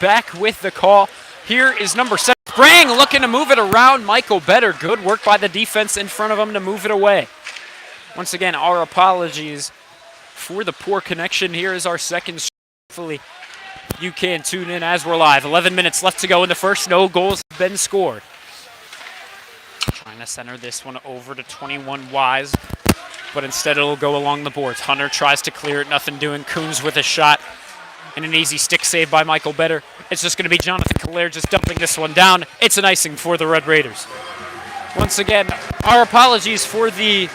back with the call. Here is number 7, Sprang, looking to move it around. Michael Better, good work by the defense in front of him to move it away. Once again, our apologies for the poor connection. Here is our second. Hopefully you can tune in as we're live. 11 minutes left to go in the first. No goals have been scored. Trying to center this one over to 21 Wise, but instead it'll go along the boards. Hunter tries to clear it, nothing doing. Coons with a shot and an easy stick save by Michael Better. It's just going to be Jonathan Calaire just dumping this one down. It's an icing for the Red Raiders. Once again, our apologies for the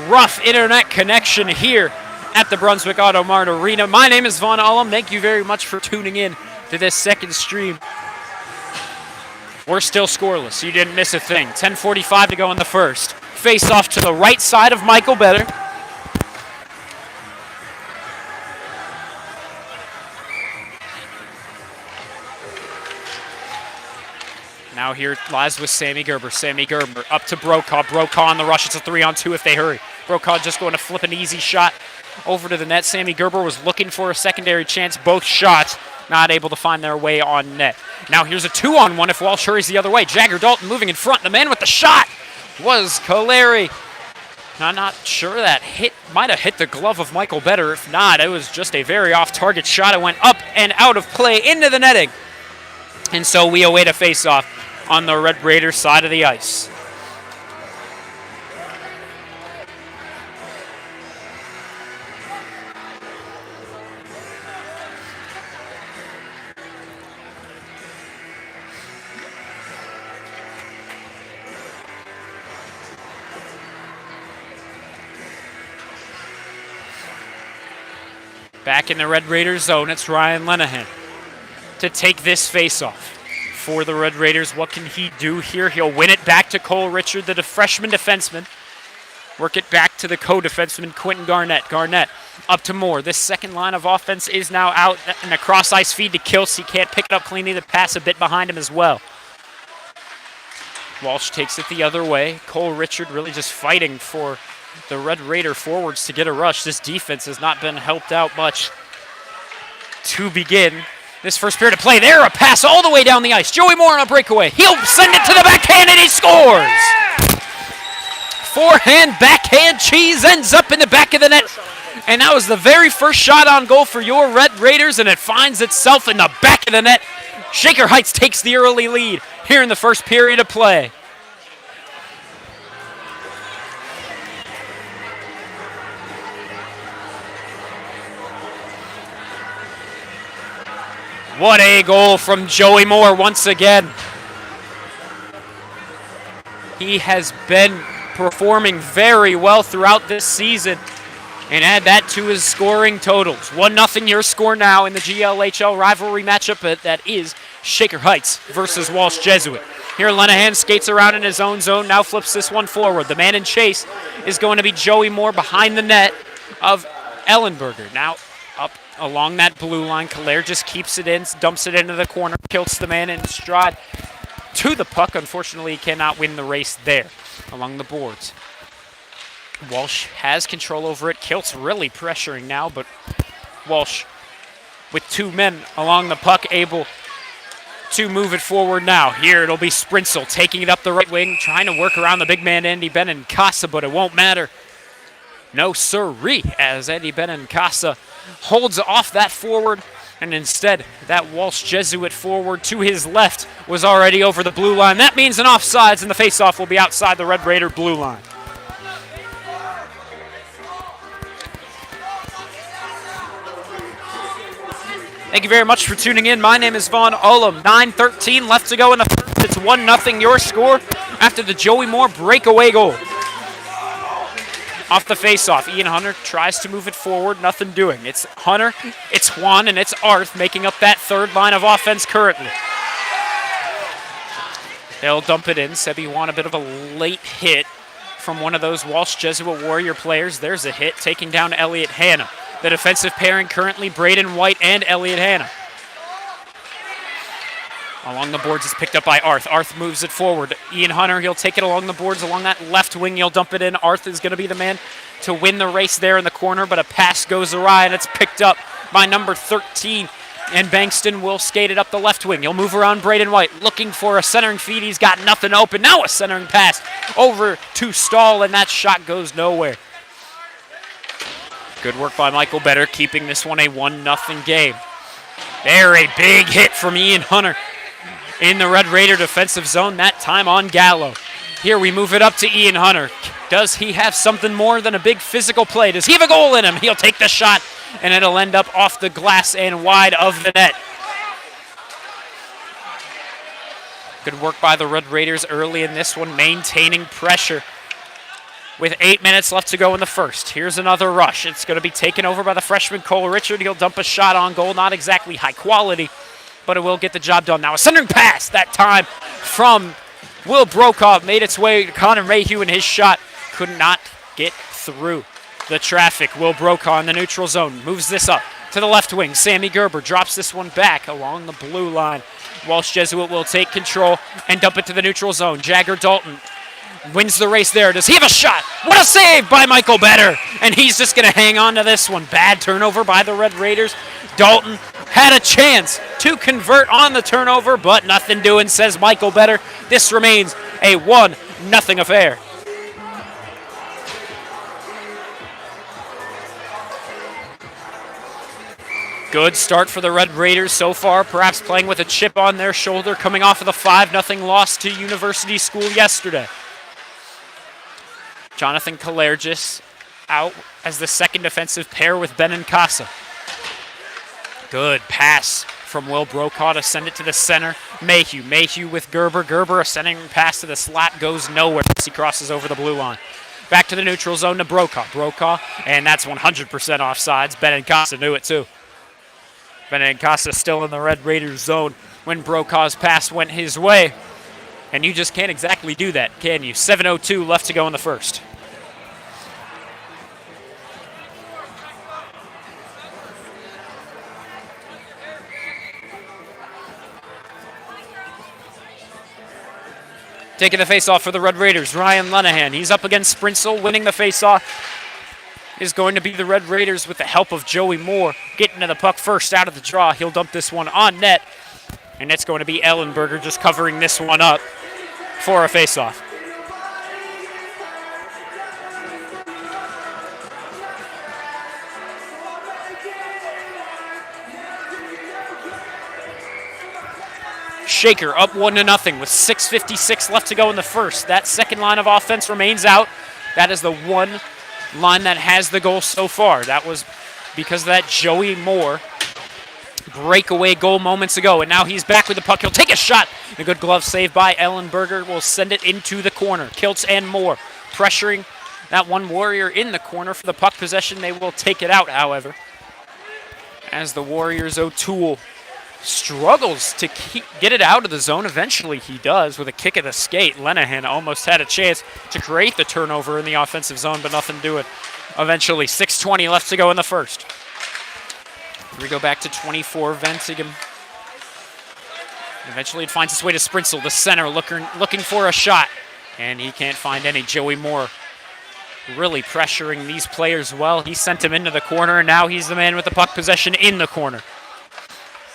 rough internet connection here at the Brunswick Auto Mart Arena. My name is Vaughn Ullum. Thank you very much for tuning in to this second stream. We're still scoreless. You didn't miss a thing. 10:45 to go in the first. Face off to the right side of Michael Better. Now here lies with Sammy Gerber. Sammy Gerber up to Brokaw. Brokaw on the rush. It's a 3-on-2 if they hurry. Brokaw just going to flip an easy shot over to the net. Sammy Gerber was looking for a secondary chance. Both shots not able to find their way on net. Now here's a 2-on-1 if Walsh hurries the other way. Jagger Dalton moving in front. The man with the shot was Calaire. I'm not sure that hit might have hit the glove of Michael Better. If not, it was just a very off-target shot. It went up and out of play into the netting. And so we await a face-off on the Red Raiders side of the ice. Back in the Red Raiders zone, it's Ryan Lenahan to take this face-off. For the Red Raiders, what can he do here? He'll win it back to Cole Richard, the freshman defenseman. Work it back to the co-defenseman, Quentin Garnett. Garnett up to Moore. This second line of offense is now out in a cross-ice feed to Kilts. He can't pick it up cleanly. The pass a bit behind him as well. Walsh takes it the other way. Cole Richard really just fighting for the Red Raider forwards to get a rush. This defense has not been helped out much to begin this first period of play. There, a pass all the way down the ice. Joey Moore on a breakaway. He'll send it to the backhand, and he scores! Forehand, backhand, cheese ends up in the back of the net. And that was the very first shot on goal for your Red Raiders, and it finds itself in the back of the net. Shaker Heights takes the early lead here in the first period of play. What a goal from Joey Moore once again. He has been performing very well throughout this season, and add that to his scoring totals. 1-0 your score now in the GLHL rivalry matchup that is Shaker Heights versus Walsh Jesuit. Here Lenahan skates around in his own zone, now flips this one forward. The man in chase is going to be Joey Moore behind the net of Ellenberger. Now up along that blue line, Calaire just keeps it in, dumps it into the corner, kills the man in stride to the puck. Unfortunately, he cannot win the race there along the boards. Walsh has control over it. Kilt's really pressuring now, but Walsh with two men along the puck able to move it forward now. Here it'll be Sprinsel taking it up the right wing, trying to work around the big man Andy Benincasa, but it won't matter. No sirree, as Eddie Benincasa holds off that forward, and instead that Walsh Jesuit forward to his left was already over the blue line. That means an offsides, and the faceoff will be outside the Red Raider blue line. Thank you very much for tuning in. My name is Vaughn Ullum. 9:13 left to go in the first. It's 1-0 your score after the Joey Moore breakaway goal. Off the faceoff, Ian Hunter tries to move it forward, nothing doing. It's Hunter, it's Juan, and it's Arth making up that third line of offense currently. They'll dump it in. Sebi Juan, a bit of a late hit from one of those Walsh Jesuit Warrior players. There's a hit, taking down Elliot Hanna. The defensive pairing currently Braden White and Elliot Hanna. Along the boards is picked up by Arth. Arth moves it forward. Ian Hunter, he'll take it along the boards. Along that left wing, he'll dump it in. Arth is going to be the man to win the race there in the corner, but a pass goes awry, and it's picked up by number 13, And Bankston will skate it up the left wing. He'll move around Braden White, looking for a centering feed. He's got nothing open. Now a centering pass over to Stahl, and that shot goes nowhere. Good work by Michael Better, keeping this one a 1-0 game. There, a big hit from Ian Hunter in the Red Raider defensive zone, that time on Gallo. Here we move it up to Ian Hunter. Does he have something more than a big physical play? Does he have a goal in him? He'll take the shot, and it'll end up off the glass and wide of the net. Good work by the Red Raiders early in this one, maintaining pressure. With 8 minutes left to go in the first. Here's another rush. It's going to be taken over by the freshman Cole Richard. He'll dump a shot on goal. Not exactly high quality, but it will get the job done. Now a centering pass, that time from Will Brokaw, made its way to Connor Mayhew, and his shot could not get through the traffic. Will Brokaw in the neutral zone moves this up to the left wing. Sammy Gerber drops this one back along the blue line. Walsh Jesuit will take control and dump it to the neutral zone. Jagger Dalton wins the race there. Does he have a shot? What a save by Michael Better. And he's just going to hang on to this one. Bad turnover by the Red Raiders. Dalton had a chance to convert on the turnover, but nothing doing, says Michael Better. This remains a 1-0 affair. Good start for the Red Raiders so far, perhaps playing with a chip on their shoulder, coming off of the 5-0 loss to University School yesterday. Jonathan Kalergis out as the second defensive pair with Benincasa. Good pass from Will Brokaw to send it to the center. Mayhew with Gerber. Gerber, a sending pass to the slot, goes nowhere as he crosses over the blue line. Back to the neutral zone to Brokaw, and that's 100% offsides. Benincasa knew it too. Benincasa still in the Red Raiders zone when Brokaw's pass went his way. And you just can't exactly do that, can you? 7:02 left to go in the first. Taking the face-off for the Red Raiders, Ryan Lenahan. He's up against Sprinsel, winning the face-off. Is going to be the Red Raiders with the help of Joey Moore. Getting to the puck first out of the draw. He'll dump this one on net. And it's going to be Ellenberger just covering this one up for a face-off. Shaker up 1-0 with 6:56 left to go in the first. That second line of offense remains out. That is the one line that has the goal so far. That was because of that Joey Moore breakaway goal moments ago, and now he's back with the puck. He'll take a shot. A good glove save by Ellenberger will send it into the corner. Kiltz and Moore pressuring that one Warrior in the corner for the puck possession. They will take it out, however, as the Warriors' O'Toole struggles to get it out of the zone. Eventually he does with a kick of the skate. Lenahan almost had a chance to create the turnover in the offensive zone, but nothing to do it. Eventually, 6:20 left to go in the first. We go back to 24 Ventigum. Eventually it finds its way to Sprinsel, the center, looking for a shot, and he can't find any. Joey Moore really pressuring these players well. He sent him into the corner, and now he's the man with the puck possession in the corner.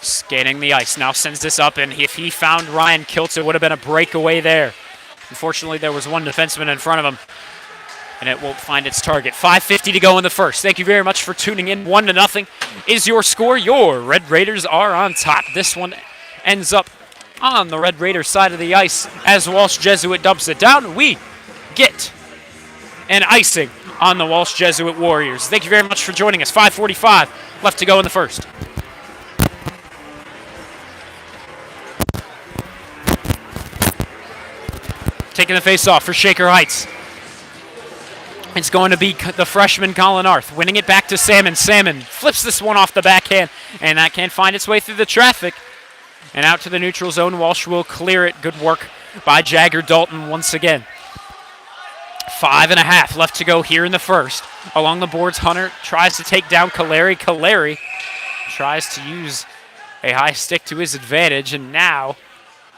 Skating the ice, now sends this up, and if he found Ryan Kiltz, it would have been a breakaway there. Unfortunately, there was one defenseman in front of him, and it won't find its target. 5:50 to go in the first. Thank you very much for tuning in. 1-0 is your score. Your Red Raiders are on top. This one ends up on the Red Raiders side of the ice as Walsh Jesuit dumps it down. We get an icing on the Walsh Jesuit Warriors. Thank you very much for joining us. 5:45 left to go in the first. Taking the face-off for Shaker Heights. It's going to be the freshman Colin Arth, winning it back to Salmon. Salmon flips this one off the backhand, and that can't find its way through the traffic. And out to the neutral zone, Walsh will clear it. Good work by Jagger Dalton once again. 5.5 left to go here in the first. Along the boards, Hunter tries to take down Kaleri. Kaleri tries to use a high stick to his advantage, and now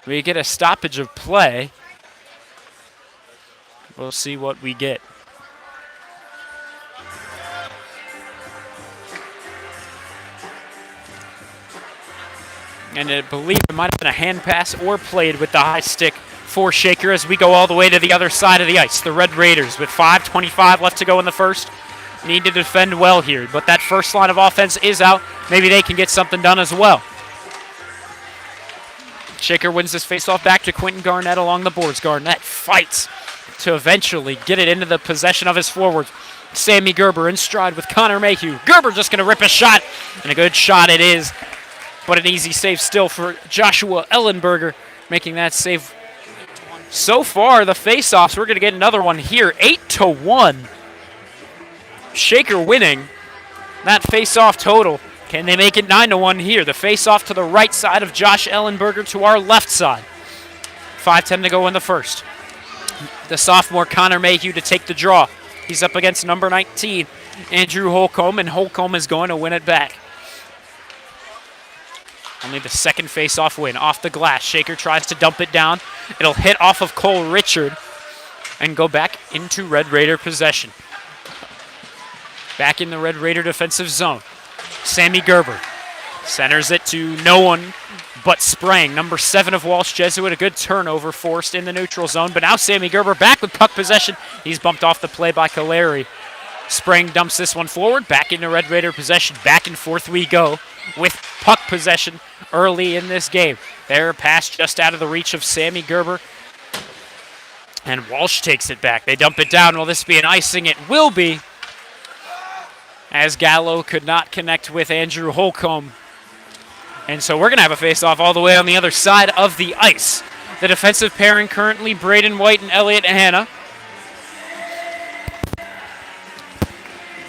we get a stoppage of play. We'll see what we get. And I believe it might have been a hand pass or played with the high stick for Shaker as we go all the way to the other side of the ice. The Red Raiders with 5:25 left to go in the first need to defend well here, but that first line of offense is out. Maybe they can get something done as well. Shaker wins this faceoff back to Quentin Garnett along the boards. Garnett fights to eventually get it into the possession of his forwards. Sammy Gerber in stride with Connor Mayhew. Gerber just going to rip a shot, and a good shot it is, but an easy save still for Joshua Ellenberger, making that save. So far, the faceoffs, we're going to get another one here, 8-1. Shaker winning that faceoff total. Can they make it 9-1 here? The faceoff to the right side of Josh Ellenberger to our left side. 5:10 to go in the first. The sophomore Connor Mayhew to take the draw. He's up against number 19, Andrew Holcomb, and Holcomb is going to win it back. Only the second face-off win. Off the glass, Shaker tries to dump it down. It'll hit off of Cole Richard and go back into Red Raider possession. Back in the Red Raider defensive zone. Sammy Gerber centers it to no one but Sprang. Number 7 of Walsh Jesuit, a good turnover forced in the neutral zone. But now Sammy Gerber back with puck possession. He's bumped off the play by Caleri. Sprang dumps this one forward, back into Red Raider possession. Back and forth we go with puck possession early in this game. Their pass just out of the reach of Sammy Gerber. And Walsh takes it back. They dump it down. Will this be an icing? It will be, as Gallo could not connect with Andrew Holcomb. And so we're going to have a face-off all the way on the other side of the ice. The defensive pairing currently Braden White and Elliot Hanna.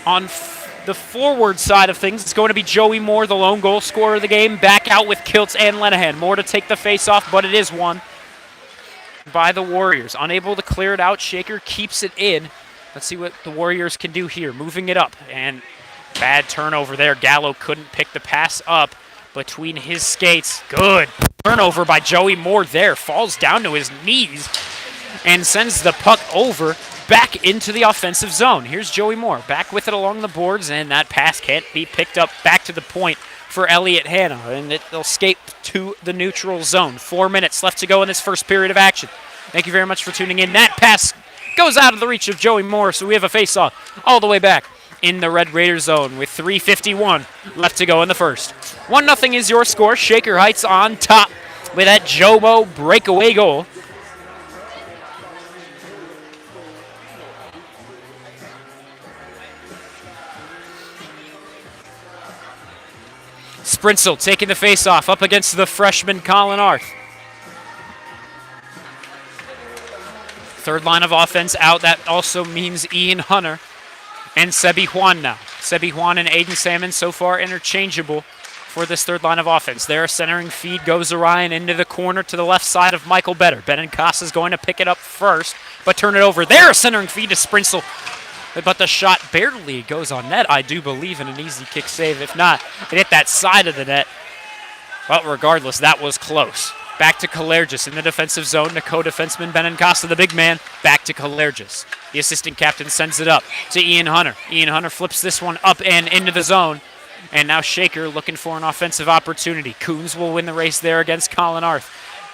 On the forward side of things, it's going to be Joey Moore, the lone goal scorer of the game, back out with Kiltz and Lenahan. Moore to take the face-off, but it is won by the Warriors. Unable to clear it out, Shaker keeps it in. Let's see what the Warriors can do here. Moving it up, and bad turnover there. Gallo couldn't pick the pass up between his skates. Good turnover by Joey Moore there. Falls down to his knees and sends the puck over back into the offensive zone. Here's Joey Moore back with it along the boards, and that pass can't be picked up back to the point for Elliot Hanna, and they'll skate to the neutral zone. 4 minutes left to go in this first period of action. Thank you very much for tuning in. That pass goes out of the reach of Joey Moore, so we have a face-off all the way back in the Red Raider zone with 3:51 left to go in the first. 1-0 is your score. Shaker Heights on top with that Jobo breakaway goal. Sprintzel taking the face-off up against the freshman Colin Arth. Third line of offense out. That also means Ian Hunter and Sebi Juan now. Sebi Juan and Aiden Salmon so far interchangeable for this third line of offense. Their centering feed goes Orion into the corner to the left side of Michael Better. Benincasa is going to pick it up first, but turn it over. There, centering feed to Sprintzel. But the shot barely goes on net, I do believe, in an easy kick save. If not, it hit that side of the net. But regardless, that was close. Back to Kalergis in the defensive zone. The co-defenseman Benincasa, the big man, back to Kalergis. The assistant captain sends it up to Ian Hunter. Ian Hunter flips this one up and into the zone. And now Shaker looking for an offensive opportunity. Coons will win the race there against Colin Arth.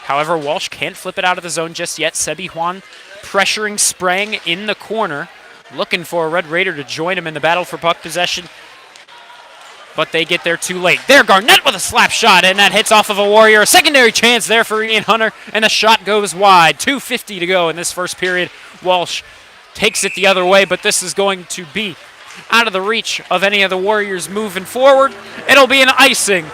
However, Walsh can't flip it out of the zone just yet. Sebi Juan pressuring Sprang in the corner, looking for a Red Raider to join him in the battle for puck possession. But they get there too late. There, Garnett with a slap shot, and that hits off of a Warrior. A secondary chance there for Ian Hunter, and the shot goes wide. 2:50 to go in this first period. Walsh takes it the other way, but this is going to be out of the reach of any of the Warriors moving forward. It'll be an icing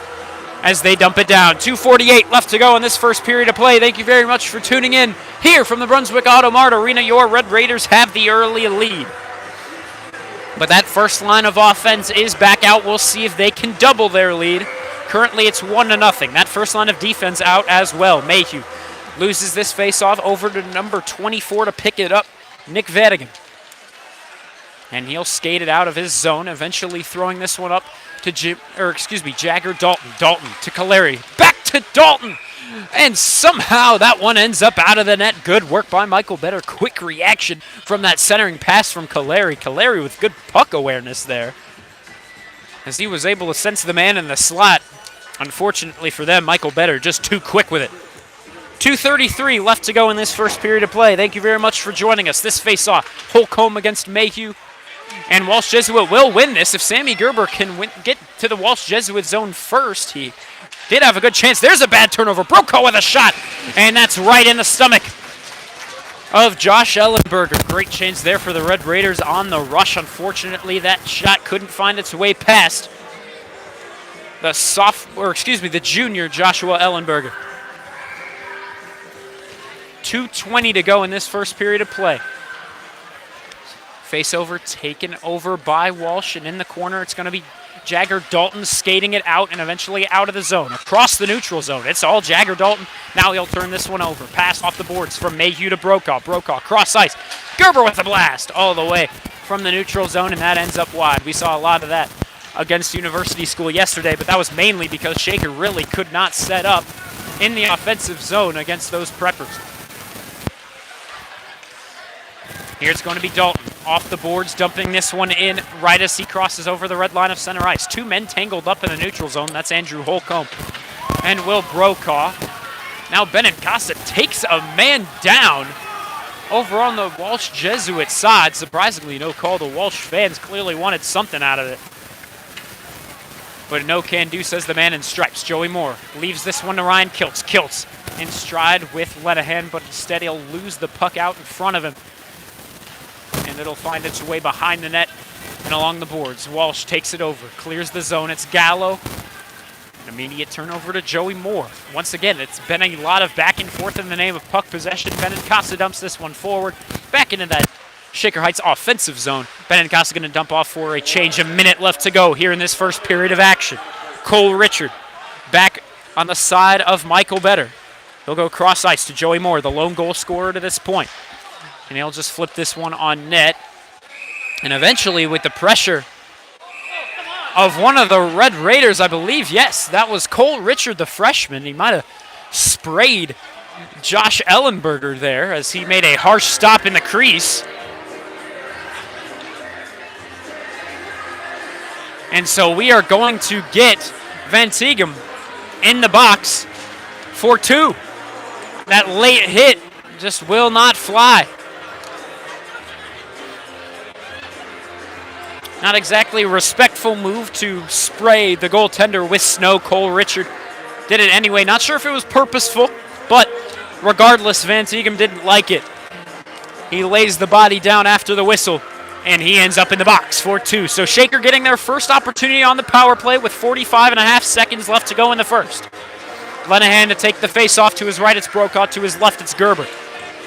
as they dump it down. 2:48 left to go in this first period of play. Thank you very much for tuning in here from the Brunswick Auto Mart Arena. Your Red Raiders have the early lead. But that first line of offense is back out. We'll see if they can double their lead. Currently, it's 1-0. That first line of defense out as well. Mayhew loses this face-off over to number 24 to pick it up, Nick Vadigan. And he'll skate it out of his zone, eventually throwing this one up to Jagger Dalton. Dalton to Caleri. Back to Dalton. And somehow that one ends up out of the net. Good work by Michael Better. Quick reaction from that centering pass from Caleri. Caleri with good puck awareness there, as he was able to sense the man in the slot Unfortunately for them, Michael Better just too quick with it. 2:33 left to go in this first period of play. Thank you very much for joining us. This face-off, Holcomb against Mayhew. And Walsh Jesuit will win this. If Sammy Gerber can get to the Walsh Jesuit zone first, he did have a good chance. There's a bad turnover. Brokaw with a shot, and that's right in the stomach of Josh Ellenberger. Great chance there for the Red Raiders on the rush. Unfortunately, that shot couldn't find its way past the junior Joshua Ellenberger. 2:20 to go in this first period of play. Face over taken over by Walsh, and in the corner it's going to be Jagger Dalton skating it out and eventually out of the zone, across the neutral zone. It's all Jagger Dalton. Now he'll turn this one over. Pass off the boards from Mayhew to Brokaw. Brokaw cross ice. Gerber with a blast all the way from the neutral zone, and that ends up wide. We saw a lot of that against University School yesterday, but that was mainly because Shaker really could not set up in the offensive zone against those preppers. Here it's going to be Dalton off the boards, dumping this one in right as he crosses over the red line of center ice. Two men tangled up in the neutral zone. That's Andrew Holcomb and Will Brokaw. Now Benincasa takes a man down over on the Walsh Jesuit side. Surprisingly, no call. The Walsh fans clearly wanted something out of it. But no can do, says the man in stripes. Joey Moore leaves this one to Ryan Kiltz. Kiltz in stride with Lenahan, but instead he'll lose the puck out in front of him. And it'll find its way behind the net and along the boards. Walsh takes it over, clears the zone. It's Gallo. An immediate turnover to Joey Moore. Once again, it's been a lot of back and forth in the name of puck possession. Benincasa dumps this one forward, back into that Shaker Heights offensive zone. Benincasa going to dump off for a change. A minute left to go here in this first period of action. Cole Richard back on the side of Michael Better. He'll go cross ice to Joey Moore, the lone goal scorer to this point. And he'll just flip this one on net. And eventually, with the pressure of one of the Red Raiders, I believe, yes, that was Cole Richard, the freshman. He might have sprayed Josh Ellenberger there as he made a harsh stop in the crease. And so we are going to get Van Tegum in the box for two. That late hit just will not fly. Not exactly a respectful move to spray the goaltender with snow. Cole Richard did it anyway. Not sure if it was purposeful, but regardless, Van Tegum didn't like it. He lays the body down after the whistle, and he ends up in the box for two. So Shaker getting their first opportunity on the power play with 45.5 seconds left to go in the first. Lenahan to take the face off. To his right, it's Brokaw. To his left, it's Gerber.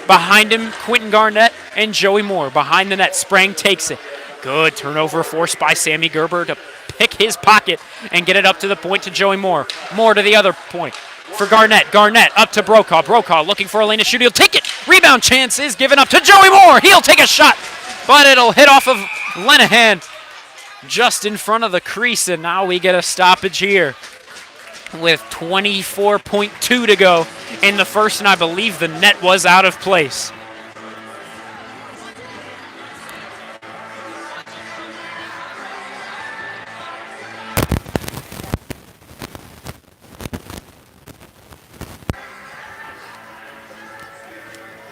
Behind him, Quentin Garnett and Joey Moore. Behind the net, Sprang takes it. Good turnover forced by Sammy Gerber to pick his pocket and get it up to the point to Joey Moore. Moore to the other point for Garnett. Garnett up to Brokaw. Brokaw looking for a lane to shoot. He'll take it. Rebound chance is given up to Joey Moore. He'll take a shot, but it'll hit off of Lenahan just in front of the crease, and now we get a stoppage here with 24.2 to go in the first, and I believe the net was out of place.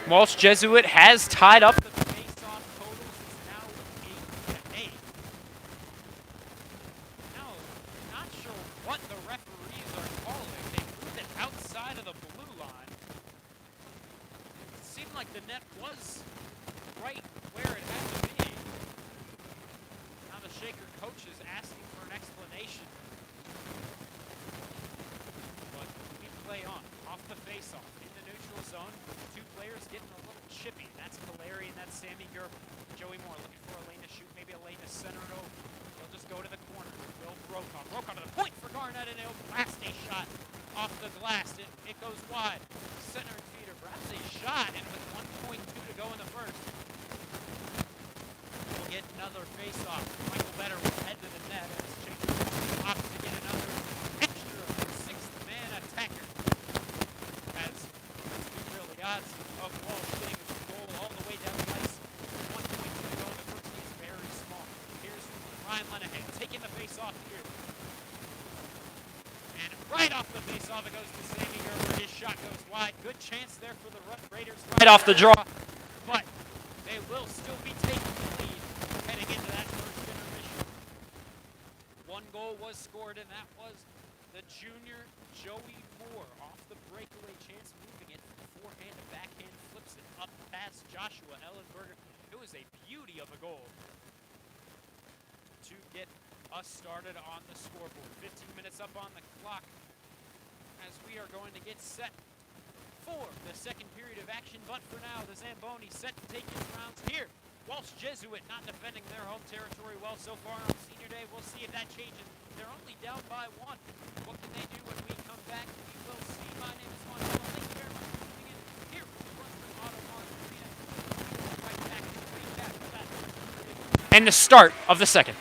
Walsh Jesuit has tied up the face-off totals. It's now 8-8. Now, not sure what the referees are calling. They moved it outside of the blue line. It seemed like the net was right where it had to be. Now the Shaker coach is asking for an explanation. But we play on. Off the face-off. In the neutral zone. Two players getting a little chippy. That's Kaleri and that's Sammy Gerber. Joey Moore looking for a lane to shoot, maybe a lane to center it over. He'll just go to the corner. Will Brokaw. Brokaw to the point for Garnett, and he'll blast a shot off the glass. It goes wide. Center and feeder. Perhaps a shot, and with 1.2 to go in the first. We'll get another face-off. Michael Better will head to the net as Shaker opts to get another extra sixth-man attacker. As the odds of Walsh getting a goal all the way down the ice. 1.2 to go in the first is very small. Here's Ryan Lenahan taking the face off here. And Right off the faceoff, it goes to Sammy Gerber. His shot goes wide. Good chance there for the Raiders right off the draw. But they will still be taking the lead heading into that first intermission. One goal was scored, and that was the junior Joey Moore off the breakaway chance, moving it forehand to backhand, flips it up past Joshua Ellenberger. It was a beauty of a goal to get us started on the scoreboard. 15 minutes up on the clock as we are going to get set for the second period of action. But for now, the Zamboni set to take his rounds here. Walsh Jesuit not defending their home territory well so far on senior day. We'll see if that changes. They're only down by one. What can they do when we come back? We will see. My name is Juan. Thank you very much for tuning in here at the Brunswick Auto Mart Arena. Right back to the recap of that. And the start of the second.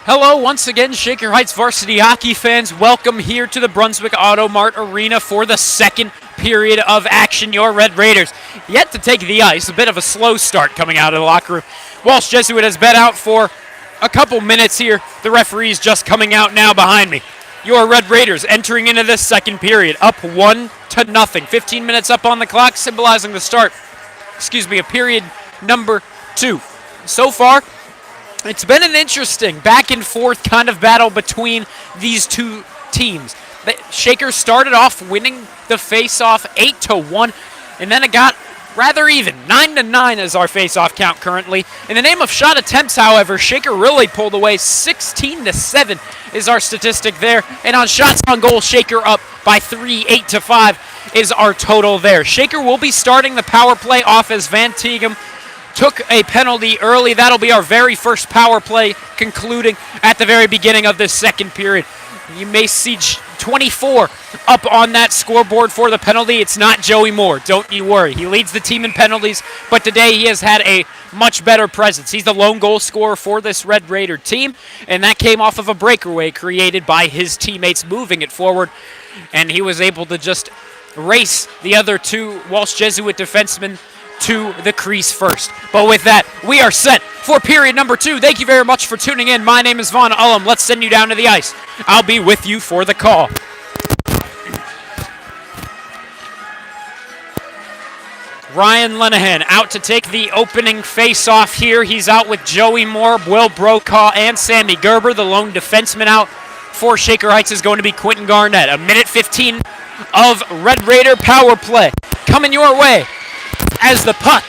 Hello once again, Shaker Heights varsity hockey fans. Welcome here to the Brunswick Auto Mart Arena for the second period of action. Your Red Raiders yet to take the ice. A bit of a slow start coming out of the locker room. Walsh Jesuit has been out for a couple minutes here. The referee's just coming out now behind me. Your Red Raiders entering into this second period, up 1-0. 15 minutes up on the clock, symbolizing the start, of period number 2. So far, it's been an interesting back and forth kind of battle between these two teams. The Shakers started off winning the face-off 8-1, and then it got rather even. 9-9 is our face-off count currently. In the name of shot attempts, however, Shaker really pulled away. 16-7 is our statistic there. And on shots on goal, Shaker up by 3, 8-5 is our total there. Shaker will be starting the power play off as Van Tegum took a penalty early. That'll be our very first power play concluding at the very beginning of this second period. You may see 24 up on that scoreboard for the penalty. It's not Joey Moore. Don't you worry. He leads the team in penalties, but today he has had a much better presence. He's the lone goal scorer for this Red Raider team, and that came off of a breakaway created by his teammates moving it forward, and he was able to just race the other two Walsh Jesuit defensemen to the crease first. But with that, we are set for period number 2. Thank you very much for tuning in. My name is Vaughn Ullum. Let's send you down to the ice. I'll be with you for the call. Ryan Lenahan out to take the opening face-off here. He's out with Joey Moore, Will Brokaw, and Sammy Gerber. The lone defenseman out for Shaker Heights is going to be Quentin Garnett. A minute 15 of Red Raider power play coming your way as the puck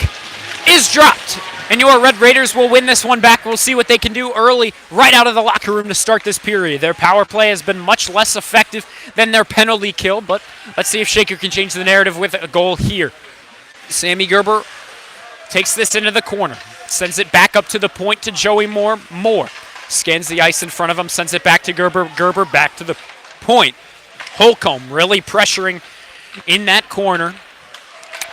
is dropped. And your Red Raiders will win this one back. We'll see what they can do early, right out of the locker room to start this period. Their power play has been much less effective than their penalty kill, but let's see if Shaker can change the narrative with a goal here. Sammy Gerber takes this into the corner, sends it back up to the point to Joey Moore. Moore scans the ice in front of him, sends it back to Gerber. Gerber back to the point. Holcomb really pressuring in that corner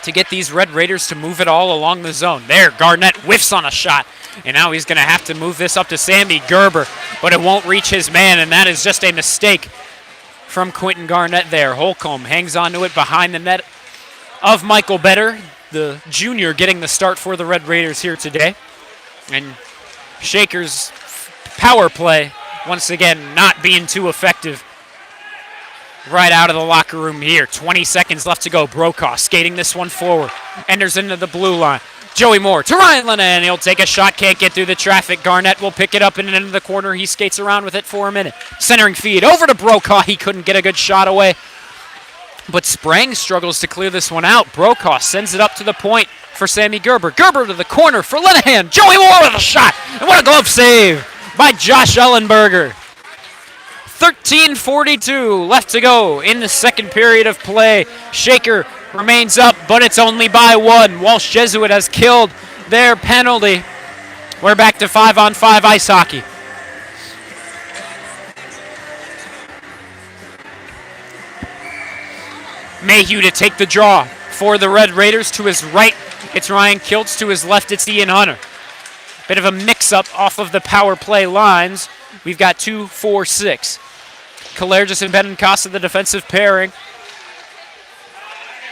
to get these Red Raiders to move it all along the zone. There, Garnett whiffs on a shot, and now he's going to have to move this up to Sammy Gerber, but it won't reach his man, and that is just a mistake from Quentin Garnett there. Holcomb hangs onto it behind the net of Michael Better, the junior getting the start for the Red Raiders here today. And Shaker's power play, once again, not being too effective right out of the locker room here. 20 seconds left to go. Brokaw skating this one forward. Enters into the blue line. Joey Moore to Ryan Lenahan. He'll take a shot, can't get through the traffic. Garnett will pick it up and into the corner. He skates around with it for a minute. Centering feed over to Brokaw. He couldn't get a good shot away, but Sprang struggles to clear this one out. Brokaw sends it up to the point for Sammy Gerber. Gerber to the corner for Lenahan. Joey Moore with a shot. And what a glove save by Josh Ellenberger. 13:42 left to go in the second period of play. Shaker remains up, but it's only by 1. Walsh Jesuit has killed their penalty. We're back to 5-on-5 ice hockey. Mayhew to take the draw for the Red Raiders. To his right, it's Ryan Kiltz. To his left, it's Ian Hunter. Bit of a mix-up off of the power play lines. We've got 2-4-6. Kalergis and Benincasa, the defensive pairing.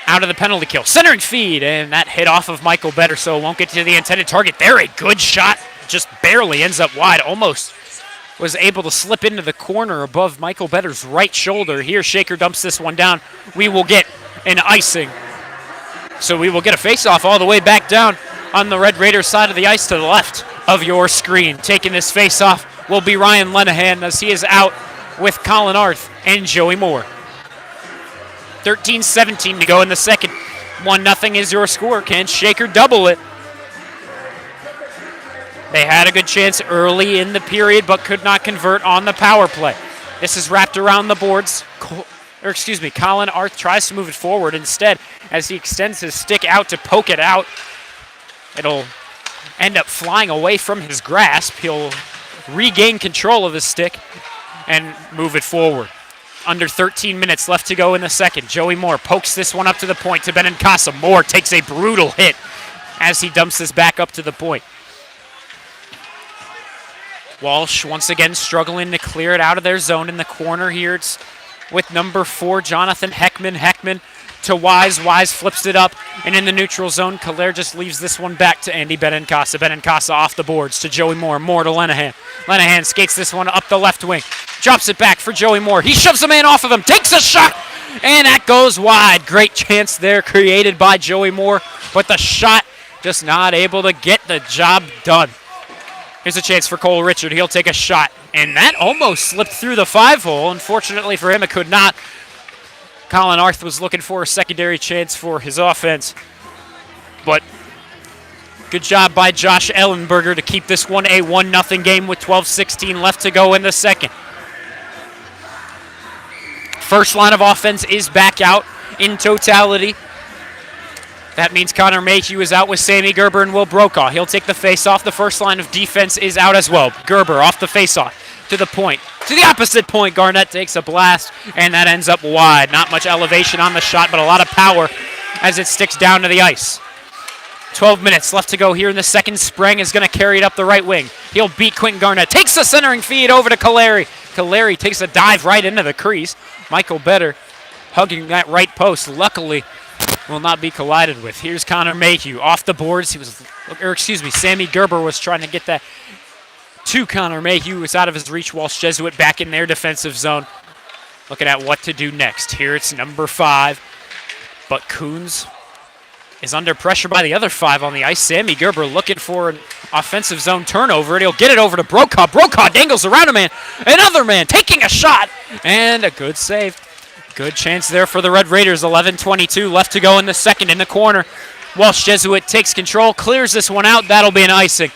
Out of the penalty kill. Centering feed, and that hit off of Michael Better, so it won't get to the intended target. There, a good shot. Just barely ends up wide. Almost was able to slip into the corner above Michael Better's right shoulder. Here, Shaker dumps this one down. We will get an icing. So we will get a face-off all the way back down on the Red Raiders side of the ice to the left of your screen. Taking this face-off will be Ryan Lenahan as he is out with Colin Arth and Joey Moore. 13:17 to go in the second. 1-0 is your score. Can Shaker double it? They had a good chance early in the period, but could not convert on the power play. This is wrapped around the boards. Colin Arth tries to move it forward instead as he extends his stick out to poke it out. It'll end up flying away from his grasp. He'll regain control of the stick and move it forward. Under 13 minutes left to go in the second. Joey Moore pokes this one up to the point to Benincasa. Moore takes a brutal hit as he dumps this back up to the point. Walsh once again struggling to clear it out of their zone in the corner here. It's with number 4, Jonathan Heckman. Heckman to Wise. Wise flips it up, and in the neutral zone, Kalair just leaves this one back to Andy Benincasa. Benincasa off the boards to Joey Moore. Moore to Lenahan. Lenahan skates this one up the left wing. Drops it back for Joey Moore. He shoves a man off of him. Takes a shot, and that goes wide. Great chance there created by Joey Moore, but the shot just not able to get the job done. Here's a chance for Cole Richard. He'll take a shot, and that almost slipped through the 5-hole. Unfortunately for him, it could not. Colin Arth was looking for a secondary chance for his offense, but good job by Josh Ellenberger to keep this one a 1-0 game with 12:16 left to go in the second. First line of offense is back out in totality. That means Connor Mayhew is out with Sammy Gerber and Will Brokaw. He'll take the face-off. The first line of defense is out as well. Gerber off the face-off to the point. To the opposite point, Garnett takes a blast, and that ends up wide. Not much elevation on the shot, but a lot of power as it sticks down to the ice. 12 minutes left to go here in the second. Sprang is going to carry it up the right wing. He'll beat Quentin Garnett. Takes the centering feed over to Kaleri. Kaleri takes a dive right into the crease. Michael Better hugging that right post. Luckily, will not be collided with. Here's Connor Mayhew off the boards. Sammy Gerber was trying to get that to Connor Mayhew. It was out of his reach. Walsh Jesuit back in their defensive zone. Looking at what to do next. Here it's number 5. But Coons is under pressure by the other 5 on the ice. Sammy Gerber looking for an offensive zone turnover, and he'll get it over to Brokaw. Brokaw dangles around a man. Another man taking a shot, and a good save. Good chance there for the Red Raiders. 11:22 left to go in the second in the corner. Walsh Jesuit takes control, clears this one out. That'll be an icing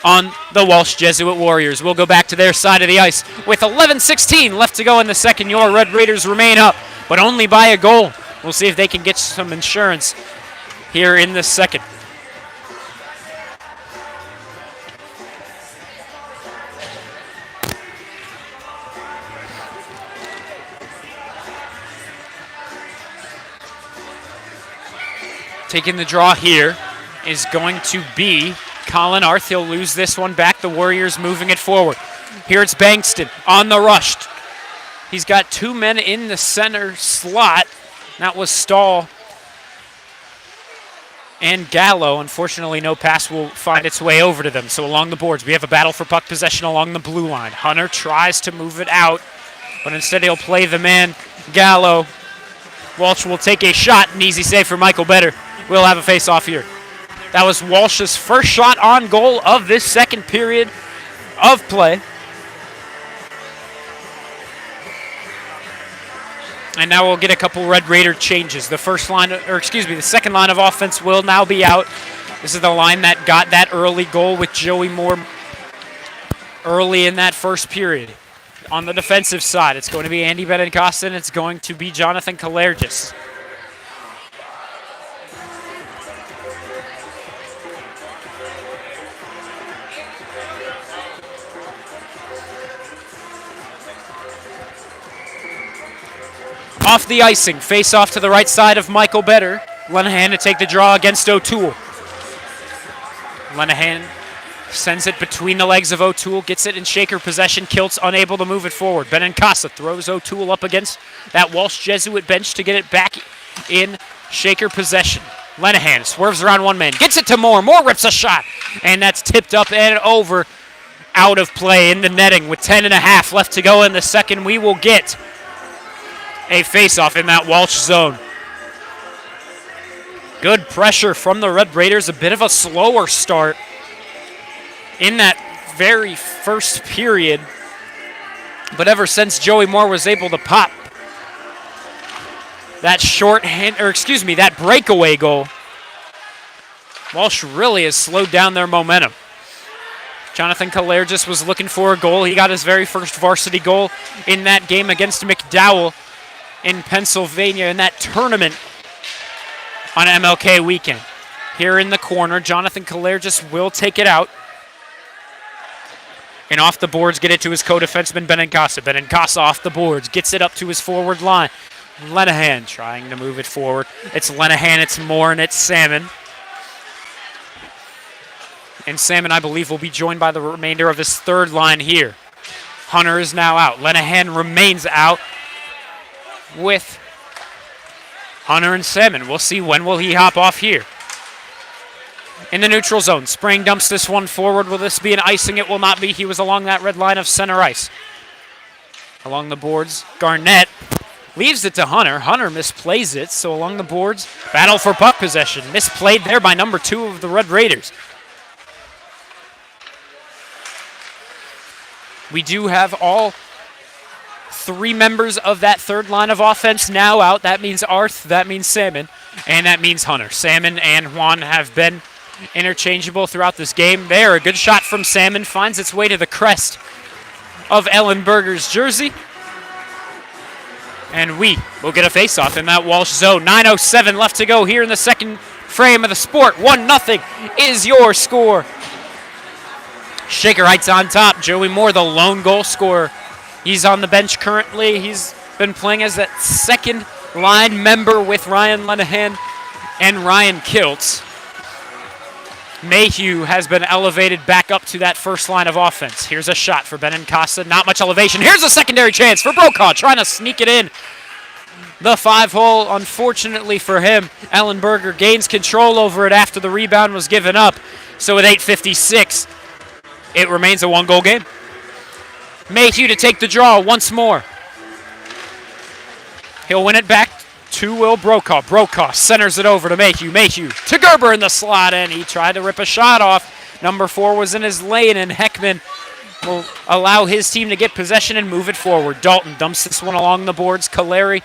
on the Walsh Jesuit Warriors. We'll go back to their side of the ice. With 11:16 left to go in the second, your Red Raiders remain up, but only by a goal. We'll see if they can get some insurance here in the second. Taking the draw here is going to be Colin Arth. He'll lose this one back. The Warriors moving it forward. Here it's Bankston on the rush. He's got 2 men in the center slot. That was Stahl and Gallo. Unfortunately, no pass will find its way over to them. So along the boards, we have a battle for puck possession along the blue line. Hunter tries to move it out, but instead he'll play the man, Gallo. Walsh will take a shot. An easy save for Michael Better. We'll have a face-off here. That was Walsh's first shot on goal of this second period of play. And now we'll get a couple Red Raider changes. The second line of offense will now be out. This is the line that got that early goal with Joey Moore early in that first period. On the defensive side, it's going to be Andy Benincasa, and it's going to be Jonathan Kalergis. Off the icing, face off to the right side of Michael Better. Lenahan to take the draw against O'Toole. Lenahan sends it between the legs of O'Toole, gets it in shaker possession. Kilt's unable to move it forward. Benincasa throws O'Toole up against that Walsh Jesuit bench to get it back in shaker possession. Lenahan swerves around one man, gets it to Moore. Moore rips a shot, and that's tipped up and over, out of play in the netting with 10.5 left to go in the second. We will get a face-off in that Walsh zone. Good pressure from the Red Raiders. A bit of a slower start in that very first period. But ever since Joey Moore was able to pop that that breakaway goal, Walsh really has slowed down their momentum. Jonathan Kalergis was looking for a goal. He got his very first varsity goal in that game against McDowell in Pennsylvania in that tournament on MLK weekend. Here in the corner, Jonathan Kalergis will take it out. And off the boards, get it to his co-defenseman, Benincasa. Benincasa off the boards, gets it up to his forward line. Lenahan trying to move it forward. It's Lenahan, it's Moore, and it's Salmon. And Salmon, I believe, will be joined by the remainder of his third line here. Hunter is now out. Lenahan remains out with Hunter and Salmon. We'll see when will he hop off here. In the neutral zone, Sprang dumps this one forward. Will this be an icing? It will not be. He was along that red line of center ice. Along the boards, Garnett leaves it to Hunter. Hunter misplays it, so along the boards, battle for puck possession. Misplayed there by number 2 of the Red Raiders. We do have all 3 members of that third line of offense now out. That means Arth, that means Salmon, and that means Hunter. Salmon and Juan have been interchangeable throughout this game. There, a good shot from Salmon finds its way to the crest of Ellenberger's jersey. And we will get a face-off in that Walsh zone. 9:07 left to go here in the second frame of the sport. 1-0 is your score. Shaker Heights on top. Joey Moore, the lone goal scorer. He's on the bench currently. He's been playing as that second line member with Ryan Lenahan and Ryan Kiltz. Mayhew has been elevated back up to that first line of offense. Here's a shot for Benincasa. Not much elevation. Here's a secondary chance for Brokaw, trying to sneak it in. The 5-hole, unfortunately for him, Ellenberger gains control over it after the rebound was given up. So with 8:56, it remains a 1-goal game. Mayhew to take the draw once more. He'll win it back to Will Brokaw. Brokaw centers it over to Mayhew. Mayhew to Gerber in the slot, and he tried to rip a shot off. Number 4 was in his lane, and Heckman will allow his team to get possession and move it forward. Dalton dumps this one along the boards. Caleri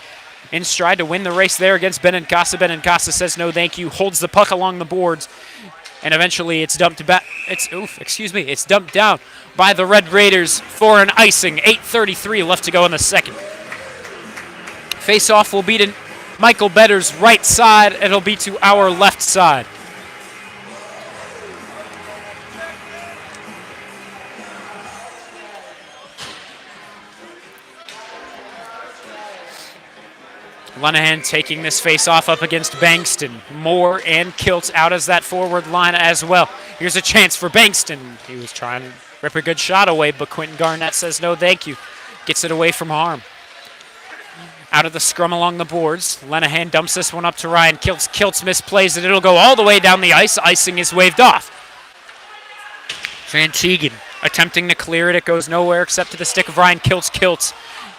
in stride to win the race there against Benincasa. Benincasa says no thank you, holds the puck along the boards, and eventually it's dumped back. It's dumped down by the Red Raiders for an icing. 8:33 left to go in the second. Face-off will be to Michael Better's right side. It'll be to our left side. Lenahan taking this face-off up against Bankston. Moore and Kiltz out as that forward line as well. Here's a chance for Bankston. He was trying to rip a good shot away, but Quentin Garnett says no thank you. Gets it away from harm. Out of the scrum along the boards. Lenahan dumps this one up to Ryan Kiltz. Kiltz misplays it. It'll go all the way down the ice. Icing is waved off. Van Tegan attempting to clear it. It goes nowhere except to the stick of Ryan Kiltz. Kiltz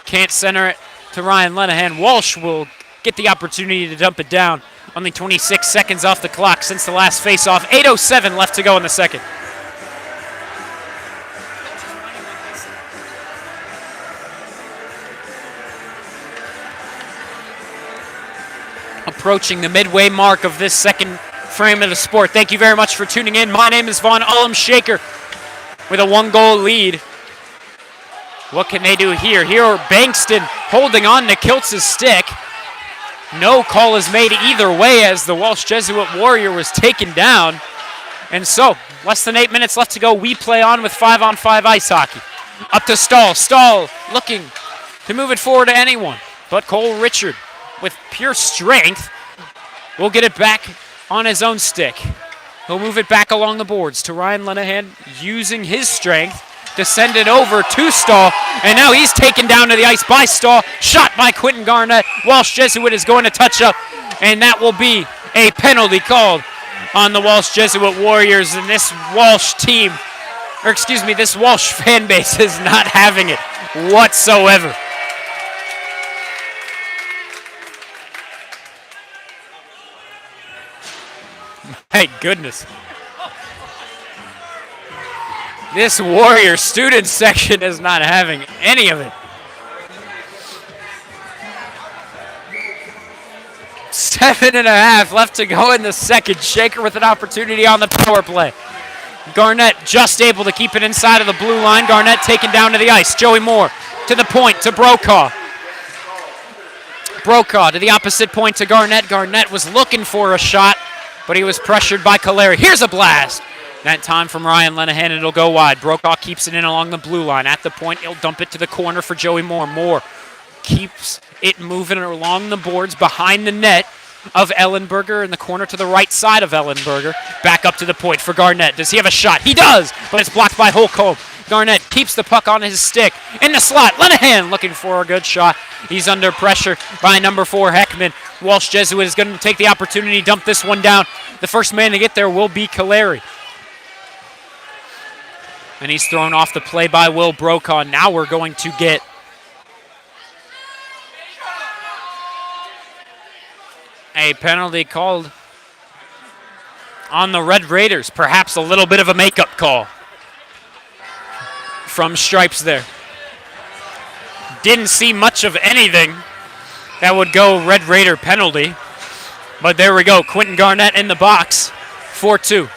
can't center it to Ryan Lenahan. Walsh will get the opportunity to dump it down. Only 26 seconds off the clock since the last face-off. 8:07 left to go in the second. Approaching the midway mark of this second frame of the sport. Thank you very much for tuning in. My name is Vaughn Ullum Shaker with a 1-goal lead. What can they do here? Here are Bankston holding on to Kiltz's stick. No call is made either way as the Walsh Jesuit Warrior was taken down. And so, less than 8 minutes left to go. We play on with 5-on-5 ice hockey. Up to Stahl. Stahl looking to move it forward to anyone. But Cole Richard, with pure strength, will get it back on his own stick. He'll move it back along the boards to Ryan Lenahan, using his strength to send it over to Stahl. And now he's taken down to the ice by Stahl. Shot by Quentin Garnett. Walsh Jesuit is going to touch up, and that will be a penalty called on the Walsh Jesuit Warriors. And this Walsh team, this Walsh fan base is not having it whatsoever. My goodness. This Warrior student section is not having any of it. 7.5 left to go in the second. Shaker with an opportunity on the power play. Garnett just able to keep it inside of the blue line. Garnett taken down to the ice. Joey Moore to the point to Brokaw. Brokaw to the opposite point to Garnett. Garnett was looking for a shot, but he was pressured by Caleri. Here's a blast. That time from Ryan Lenahan, and it'll go wide. Brokaw keeps it in along the blue line. At the point, he'll dump it to the corner for Joey Moore. Moore keeps it moving along the boards behind the net. of Ellenberger in the corner to the right side of Ellenberger. Back up to the point for Garnett. Does he have a shot? He does, but it's blocked by Holcomb. Garnett keeps the puck on his stick. In the slot, Lenahan looking for a good shot. He's under pressure by number 4, Heckman. Walsh Jesuit is going to take the opportunity, dump this one down. The first man to get there will be Kaleri. And he's thrown off the play by Will Brokaw. Now we're going to get a penalty called on the Red Raiders. Perhaps a little bit of a makeup call from Stripes there. Didn't see much of anything that would go Red Raider penalty. But there we go. Quentin Garnett in the box. 4-2.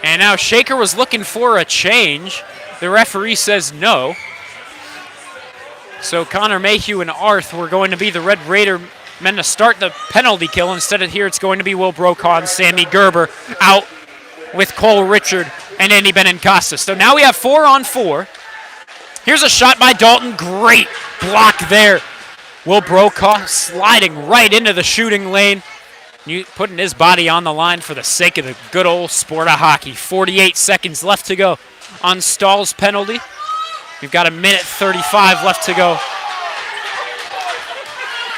And now Shaker was looking for a change. The referee says no. So Connor Mayhew and Arth were going to be the Red Raider men to start the penalty kill. Instead of here, it's going to be Will Brokaw and Sammy Gerber out with Cole Richard and Andy Benincasa. So now we have 4-on-4. Here's a shot by Dalton. Great block there. Will Brokaw sliding right into the shooting lane. Putting his body on the line for the sake of the good old sport of hockey. 48 seconds left to go on Stahl's penalty. We've got 1:35 left to go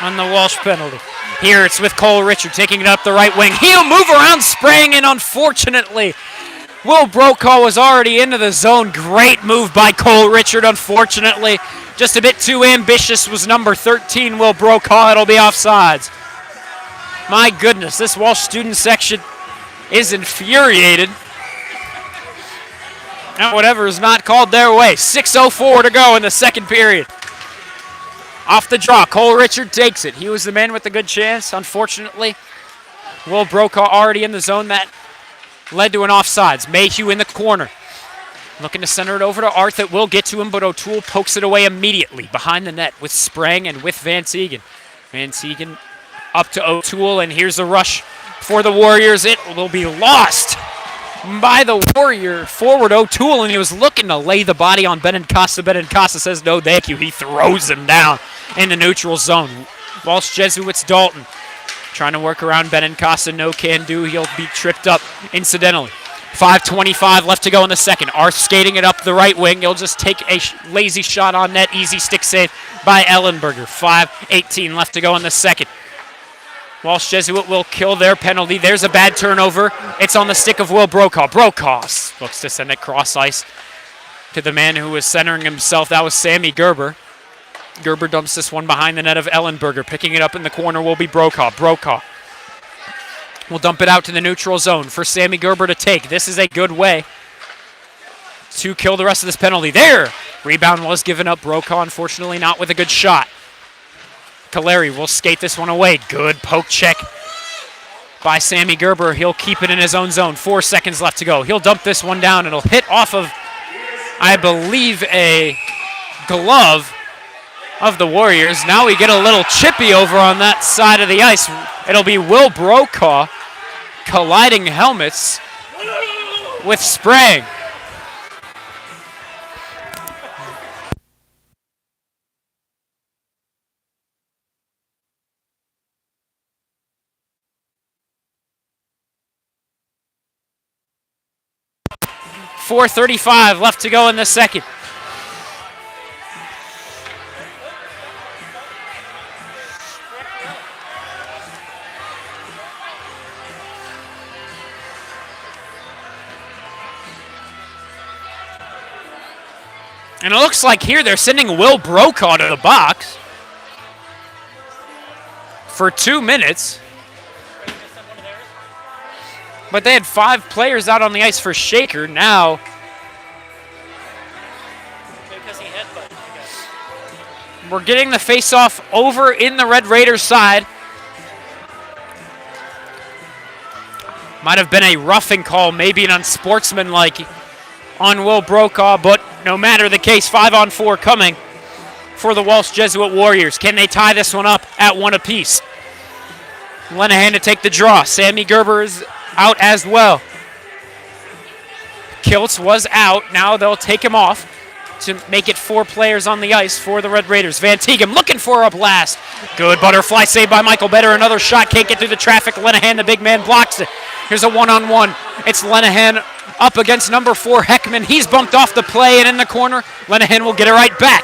on the Walsh penalty. Here it's with Cole Richard taking it up the right wing. He'll move around, spraying in, unfortunately. Will Brokaw was already into the zone. Great move by Cole Richard, unfortunately. Just a bit too ambitious was number 13, Will Brokaw. It'll be offsides. My goodness, this Walsh student section is infuriated at whatever is not called their way. 6:04 to go in the second period. Off the draw, Cole Richard takes it. He was the man with the good chance. Unfortunately, Will Brokaw already in the zone. That led to an offsides. Mayhew in the corner. Looking to center it over to Arth. It will get to him, but O'Toole pokes it away immediately behind the net with Sprang and with Van Siegen. Van Siegen up to O'Toole, and here's a rush for the Warriors. It will be lost by the Warrior forward O'Toole, and he was looking to lay the body on Benincasa. Benincasa says no thank you. He throws him down in the neutral zone. Walsh Jesuits Dalton trying to work around Benincasa. No can do. He'll be tripped up incidentally. 5:25 left to go in the second. Arth skating it up the right wing. He'll just take a lazy shot on net. Easy stick save by Ellenberger. 5:18 left to go in the second. Walsh Jesuit will kill their penalty. There's a bad turnover. It's on the stick of Will Brokaw. Brokaw looks to send it cross ice to the man who was centering himself. That was Sammy Gerber. Gerber dumps this one behind the net of Ellenberger. Picking it up in the corner will be Brokaw. Brokaw will dump it out to the neutral zone for Sammy Gerber to take. This is a good way to kill the rest of this penalty. There! Rebound was given up. Brokaw, unfortunately, not with a good shot. Kaleri will skate this one away. Good poke check by Sammy Gerber. He'll keep it in his own zone. 4 seconds left to go. He'll dump this one down. It'll hit off of, I believe, a glove of the Warriors. Now we get a little chippy over on that side of the ice. It'll be Will Brokaw colliding helmets with Sprang. .435 left to go in the second. And it looks like here they're sending Will Brokaw to the box for 2 minutes. But they had 5 players out on the ice for Shaker. Now, we're getting the face-off over in the Red Raiders side. Might have been a roughing call, maybe an unsportsmanlike on Will Brokaw, but no matter the case, 5-on-4 coming for the Walsh Jesuit Warriors. Can they tie this one up at 1 apiece? Lenahan to take the draw. Sammy Gerber is out as well. Kiltz was out. Now they'll take him off to make it 4 players on the ice for the Red Raiders. Van Teegem looking for a blast. Good butterfly save by Michael Better. Another shot, can't get through the traffic. Lenahan, the big man, blocks it. Here's a one-on-one. It's Lenahan up against number 4, Heckman. He's bumped off the play and in the corner. Lenahan will get it right back.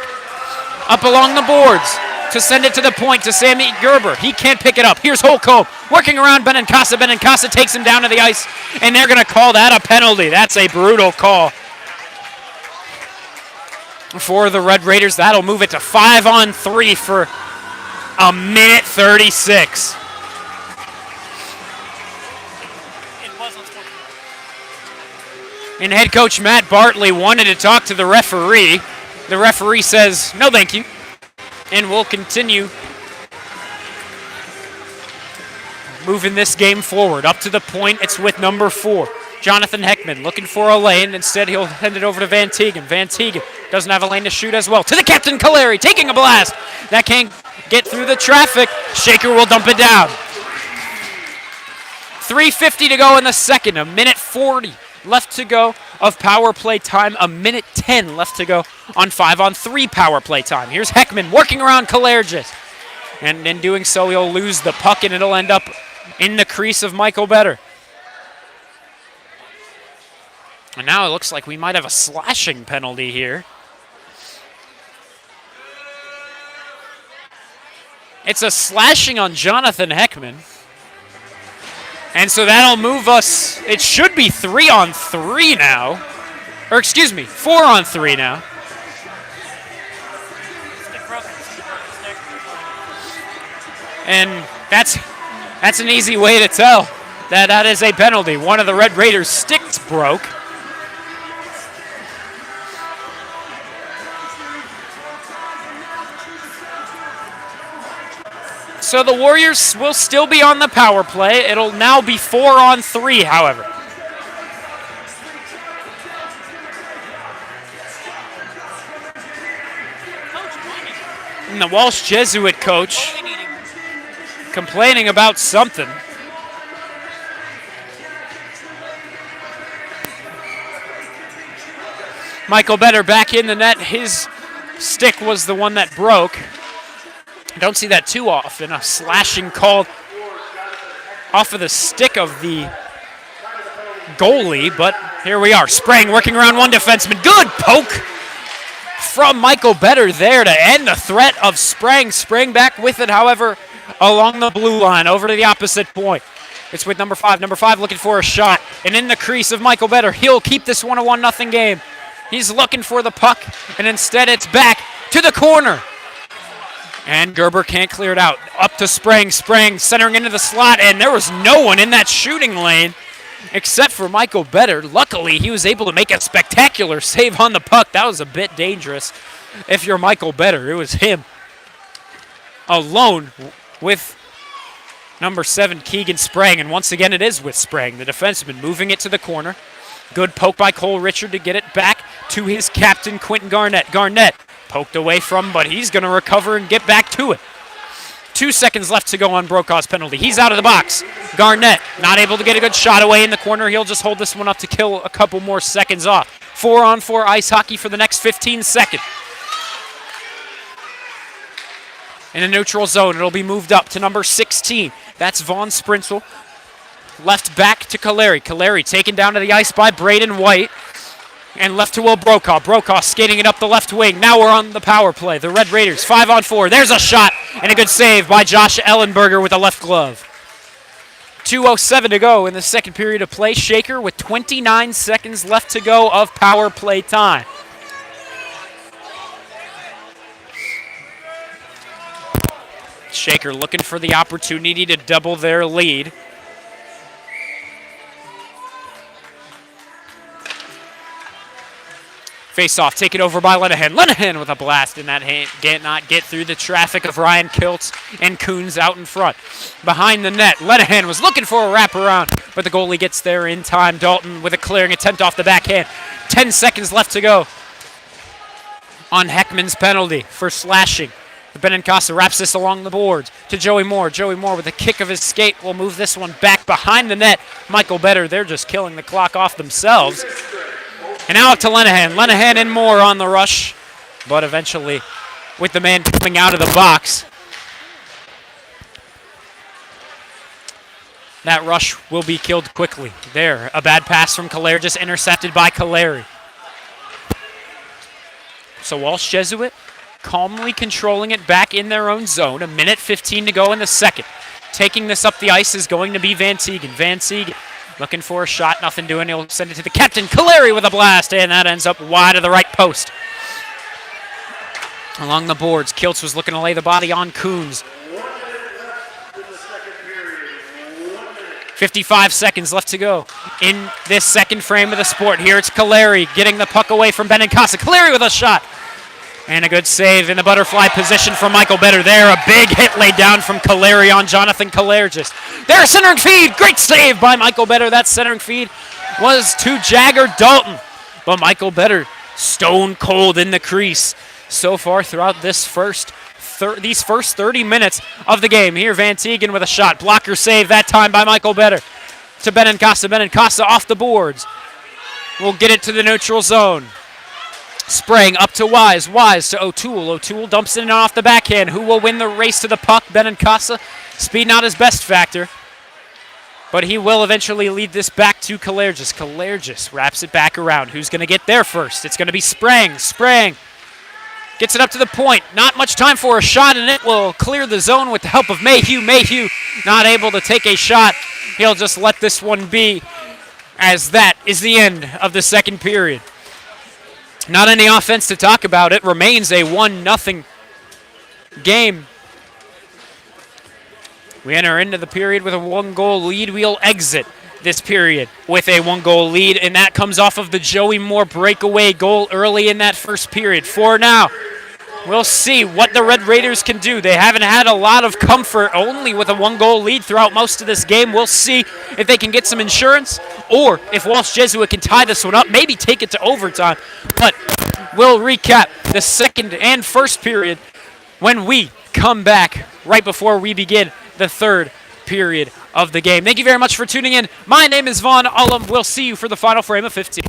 Up along the boards to send it to the point to Sammy Gerber. He can't pick it up. Here's Holcomb working around Benincasa. Benincasa takes him down to the ice, and they're going to call that a penalty. That's a brutal call for the Red Raiders. That'll move it to 5-on-3 for a minute 36. And head coach Matt Bartley wanted to talk to the referee. The referee says, no thank you, and we'll continue moving this game forward. Up to the point, it's with number 4, Jonathan Heckman, looking for a lane. Instead, he'll hand it over to Van Teegem. Van Teegem doesn't have a lane to shoot as well. To the captain, Caleri, taking a blast. That can't get through the traffic. Shaker will dump it down. 3:50 to go in the second. A minute 40 left to go of power play time. A minute 10 left to go on 5-on-3 power play time. Here's Heckman working around Kalergis. And in doing so, he'll lose the puck, and it'll end up in the crease of Michael Better. And now it looks like we might have a slashing penalty here. It's a slashing on Jonathan Heckman. And so that'll move us, it should be 3-on-3 now. Or excuse me, 4-on-3 now. And that's an easy way to tell that that is a penalty. One of the Red Raiders' sticks broke. So the Warriors will still be on the power play. It'll now be 4-on-3, however. And the Walsh Jesuit coach complaining about something. Michael Better back in the net. His stick was the one that broke. I don't see that too often. A slashing called off of the stick of the goalie, but here we are. Sprang working around one defenseman. Good poke from Michael Better there to end the threat of Sprang. Sprang back with it, however, along the blue line over to the opposite point. It's with number 5. Number 5 looking for a shot. And in the crease of Michael Better, he'll keep this one a 1-0 game. He's looking for the puck, and instead it's back to the corner. And Gerber can't clear it out. Up to Sprang. Sprang centering into the slot, and there was no one in that shooting lane except for Michael Better. Luckily, he was able to make a spectacular save on the puck. That was a bit dangerous. If you're Michael Better, it was him alone with number 7, Keegan Sprang. And once again, it is with Sprang, the defenseman, moving it to the corner. Good poke by Cole Richard to get it back to his captain, Quentin Garnett. Garnett poked away from, but he's going to recover and get back to it. 2 seconds left to go on Brokaw's penalty. He's out of the box. Garnett not able to get a good shot away in the corner. He'll just hold this one up to kill a couple more seconds off. 4-on-4 ice hockey for the next 15 seconds. In a neutral zone, it'll be moved up to number 16. That's Vaughn Sprinzel. Left back to Caleri. Caleri taken down to the ice by Braden White. And left to Will Brokaw. Brokaw skating it up the left wing. Now we're on the power play. The Red Raiders, 5-on-4. There's a shot and a good save by Josh Ellenberger with a left glove. 2:07 to go in the second period of play. Shaker with 29 seconds left to go of power play time. Shaker looking for the opportunity to double their lead. Face off, taken over by Lenahan. Lenahan with a blast in that hand. Not get through the traffic of Ryan Kiltz and Coons out in front. Behind the net, Lenahan was looking for a wraparound, but the goalie gets there in time. Dalton with a clearing attempt off the backhand. 10 seconds left to go on Heckman's penalty for slashing. Benincasa wraps this along the boards to Joey Moore. Joey Moore with a kick of his skate will move this one back behind the net. Michael Better, they're just killing the clock off themselves. And now up to Lenahan. Lenahan and Moore on the rush, but eventually with the man coming out of the box. That rush will be killed quickly. There, a bad pass from Kaleri, just intercepted by Kaleri. So Walsh Jesuit calmly controlling it back in their own zone. 1:15 to go in the second. Taking this up the ice is going to be Van Teegen. Van Teegen looking for a shot, nothing doing. He'll send it to the captain, Kaleri with a blast, and that ends up wide of the right post. Along the boards, Kiltz was looking to lay the body on Coons. 55 seconds left to go in this second frame of the sport. Here it's Kaleri getting the puck away from Benincasa. Kaleri with a shot. And a good save in the butterfly position from Michael Better there. A big hit laid down from Kaleri on Jonathan Kalergis. There's centering feed. Great save by Michael Better. That centering feed was to Jagger Dalton. But Michael Better stone cold in the crease so far throughout this these first 30 minutes of the game. Here Van Teegen with a shot. Blocker save that time by Michael Better. To Benincasa. Benincasa off the boards. We'll get it to the neutral zone. Spraying up to Wise. Wise to O'Toole. O'Toole dumps it in off the backhand. Who will win the race to the puck? Benincasa. Speed not his best factor, but he will eventually lead this back to Kalergis. Kalergis wraps it back around. Who's going to get there first? It's going to be Sprang. Sprang gets it up to the point. Not much time for a shot, and it will clear the zone with the help of Mayhew. Mayhew not able to take a shot. He'll just let this one be, as that is the end of the second period. Not any offense to talk about. It remains a 1-0 game. We enter into the period with a 1-goal lead. We'll exit this period with a 1-goal lead, and that comes off of the Joey Moore breakaway goal early in that first period. For now, we'll see what the Red Raiders can do. They haven't had a lot of comfort only with a 1-goal lead throughout most of this game. We'll see if they can get some insurance or if Walsh Jesuit can tie this one up, maybe take it to overtime. But we'll recap the second and first period when we come back right before we begin the third period of the game. Thank you very much for tuning in. My name is Vaughn Ullum. We'll see you for the final frame of 15.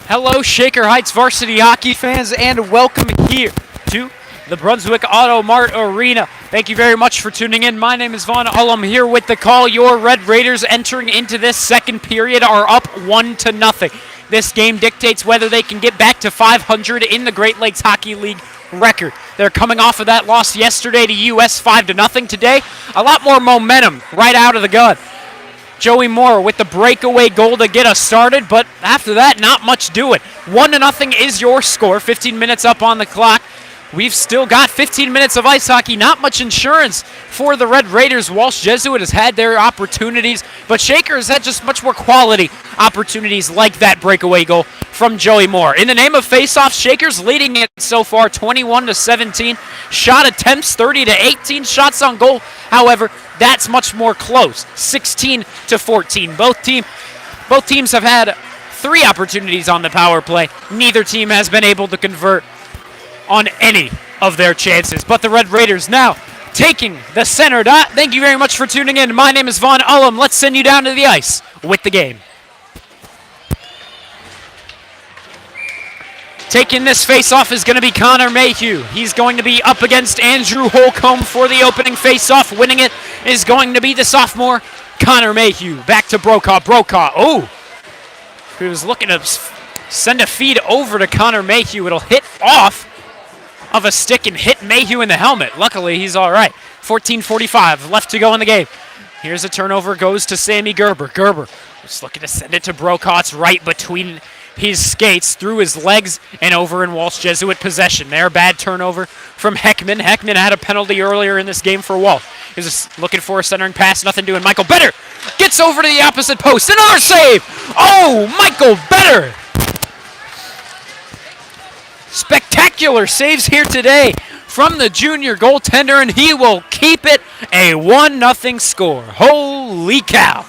Hello, Shaker Heights varsity hockey fans, and welcome here to the Brunswick Auto Mart Arena. Thank you very much for tuning in. My name is Vaughn Ullum here with the call. Your Red Raiders entering into this second period are up 1-0. This game dictates whether they can get back to 500 in the Great Lakes Hockey League record. They're coming off of that loss yesterday to US 5-0 today. A lot more momentum right out of the gun. Joey Moore with the breakaway goal to get us started, but after that, not much doing. 1-0 is your score, 15 minutes up on the clock. We've still got 15 minutes of ice hockey, not much insurance for the Red Raiders. Walsh Jesuit has had their opportunities, but Shaker has had just much more quality opportunities like that breakaway goal from Joey Moore. In the name of faceoffs, Shaker's leading it so far 21-17. Shot attempts 30-18. Shots on goal, however, that's much more close, 16-14. Both teams have had 3 opportunities on the power play. Neither team has been able to convert on any of their chances. But the Red Raiders now taking the center dot. Thank you very much for tuning in. My name is Vaughn Ullum. Let's send you down to the ice with the game. Taking this face-off is going to be Connor Mayhew. He's going to be up against Andrew Holcomb for the opening face-off. Winning it is going to be the sophomore Connor Mayhew. Back to Brokaw. Oh! He was looking to send a feed over to Connor Mayhew. It'll hit off of a stick and hit Mayhew in the helmet. Luckily, he's all right. 14:45 left to go in the game. Here's a turnover, goes to Sammy Gerber. Gerber just looking to send it to Brokaw. It's right between his skates, through his legs, and over in Walsh Jesuit possession. There, bad turnover from Heckman. Heckman had a penalty earlier in this game for Walsh. He's just looking for a centering pass, nothing doing. Michael Better gets over to the opposite post. Another save! Oh, Michael Better! Spectacular saves here today from the junior goaltender, and he will keep it a 1-0 score. Holy cow!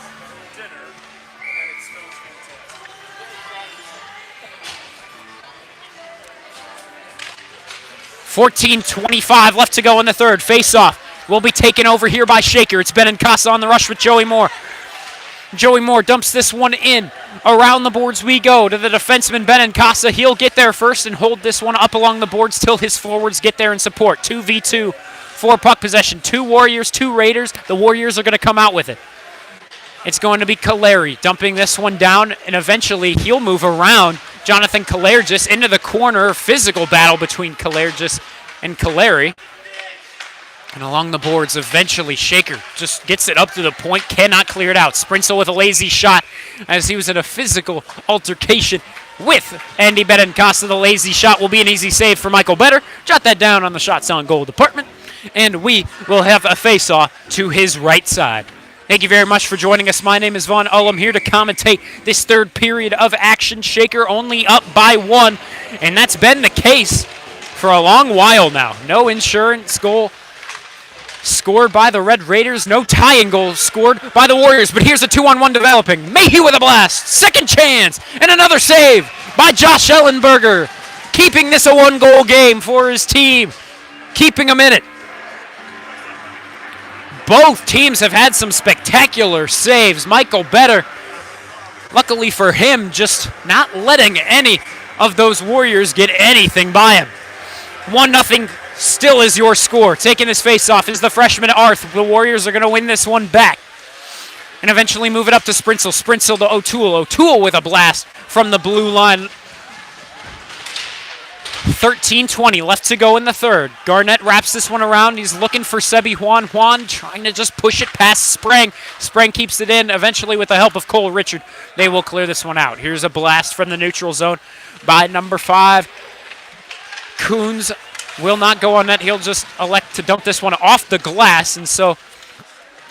$14:25 left to go in the third. Face-off will be taken over here by Shaker. It's Benincasa on the rush with Joey Moore. Joey Moore dumps this one in. Around the boards we go to the defenseman Benincasa. He'll get there first and hold this one up along the boards till his forwards get there and support. 2v2 for puck possession. 2 Warriors, 2 Raiders. The Warriors are going to come out with it. It's going to be Kaleri dumping this one down, and eventually he'll move around Jonathan Kalergis into the corner. Physical battle between Kalergis and Kaleri. And along the boards, eventually Shaker just gets it up to the point, cannot clear it out. Sprinsel with a lazy shot as he was in a physical altercation with Andy Benincasa. The lazy shot will be an easy save for Michael Better. Jot that down on the shots on goal department. And we will have a face-off to his right side. Thank you very much for joining us. My name is Vaughn Ullum, here to commentate this third period of action. Shaker only up by 1, and that's been the case for a long while now. No insurance goal scored by the Red Raiders. No tying goal scored by the Warriors. But here's a 2-on-1 developing. Mayhew with a blast. Second chance. And another save by Josh Ellenberger. Keeping this a 1-goal game for his team. Keeping him in it. Both teams have had some spectacular saves. Michael Better, luckily for him, just not letting any of those Warriors get anything by him. 1-0 still is your score. Taking this face-off is the freshman Arth. The Warriors are going to win this one back and eventually move it up to Sprinsel. Sprinsel to O'Toole. O'Toole with a blast from the blue line. 13:20 left to go in the third. Garnett wraps this one around. He's looking for Sebi Juan. Juan trying to just push it past Sprang. Sprang keeps it in. Eventually, with the help of Cole Richard, they will clear this one out. Here's a blast from the neutral zone by number 5. Coons will not go on net. He'll just elect to dump this one off the glass, and so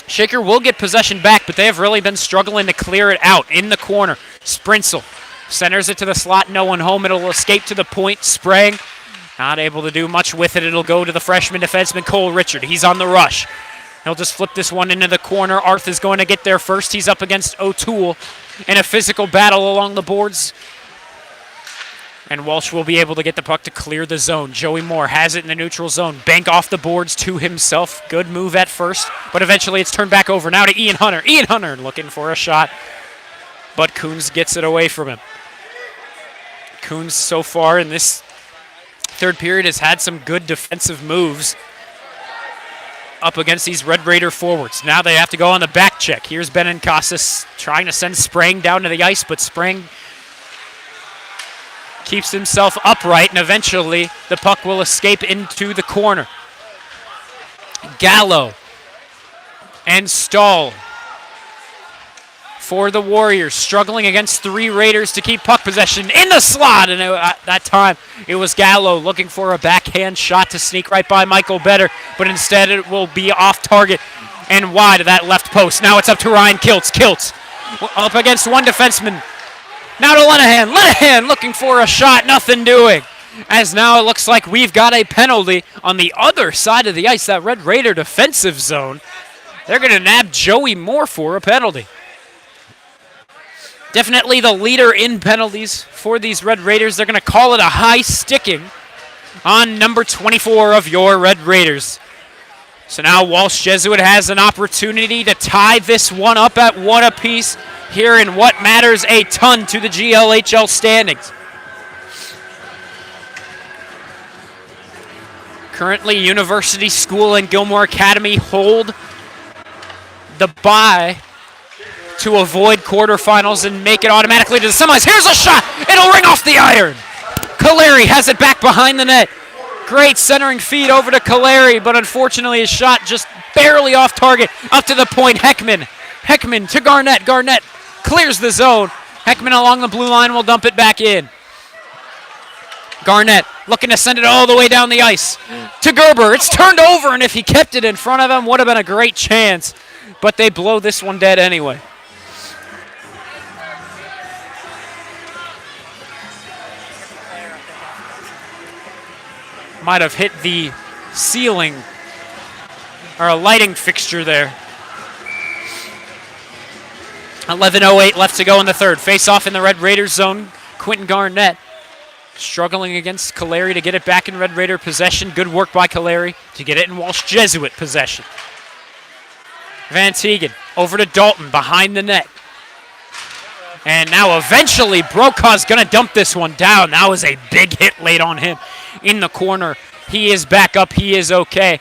Shaker will get possession back, but they have really been struggling to clear it out in the corner. Sprinsel centers it to the slot, no one home. It'll escape to the point. Sprang not able to do much with it. It'll go to the freshman defenseman Cole Richard. He's on the rush. He'll just flip this one into the corner. Arth is going to get there first. He's up against O'Toole in a physical battle along the boards. And Walsh will be able to get the puck to clear the zone. Joey Moore has it in the neutral zone. Bank off the boards to himself. Good move at first, but eventually it's turned back over now to Ian Hunter. Ian Hunter looking for a shot, but Coons gets it away from him. Coons so far in this third period has had some good defensive moves up against these Red Raider forwards. Now they have to go on the back check. Here's Benincasa trying to send Sprang down to the ice, but Sprang keeps himself upright, and eventually the puck will escape into the corner. Gallo and Stahl for the Warriors, struggling against 3 Raiders to keep puck possession in the slot. And at that time, it was Gallo looking for a backhand shot to sneak right by Michael Better, but instead it will be off target and wide of that left post. Now it's up to Ryan Kiltz. Kiltz up against one defenseman. Now to Lenahan. Lenahan looking for a shot, nothing doing. As now it looks like we've got a penalty on the other side of the ice, that Red Raider defensive zone. They're going to nab Joey Moore for a penalty. Definitely the leader in penalties for these Red Raiders. They're going to call it a high sticking on number 24 of your Red Raiders. So now Walsh Jesuit has an opportunity to tie this one up at 1 apiece here in what matters a ton to the GLHL standings. Currently, University School and Gilmore Academy hold the bye to avoid quarterfinals and make it automatically to the semis. Here's a shot. It'll ring off the iron. Caleri has it back behind the net. Great centering feed over to Caleri, but unfortunately his shot just barely off target. Up to the point, Heckman. Heckman to Garnett. Garnett clears the zone. Heckman along the blue line will dump it back in. Garnett looking to send it all the way down the ice to Gerber. It's turned over, and if he kept it in front of him, would have been a great chance. But they blow this one dead anyway. Might have hit the ceiling or a lighting fixture there. 11:08 left to go in the third. Face off in the Red Raiders zone. Quentin Garnett struggling against Caleri to get it back in Red Raider possession. Good work by Caleri to get it in Walsh Jesuit possession. Van Teegen over to Dalton behind the net. And now eventually Brokaw's going to dump this one down. That was a big hit laid on him in the corner. He is back up. He is okay.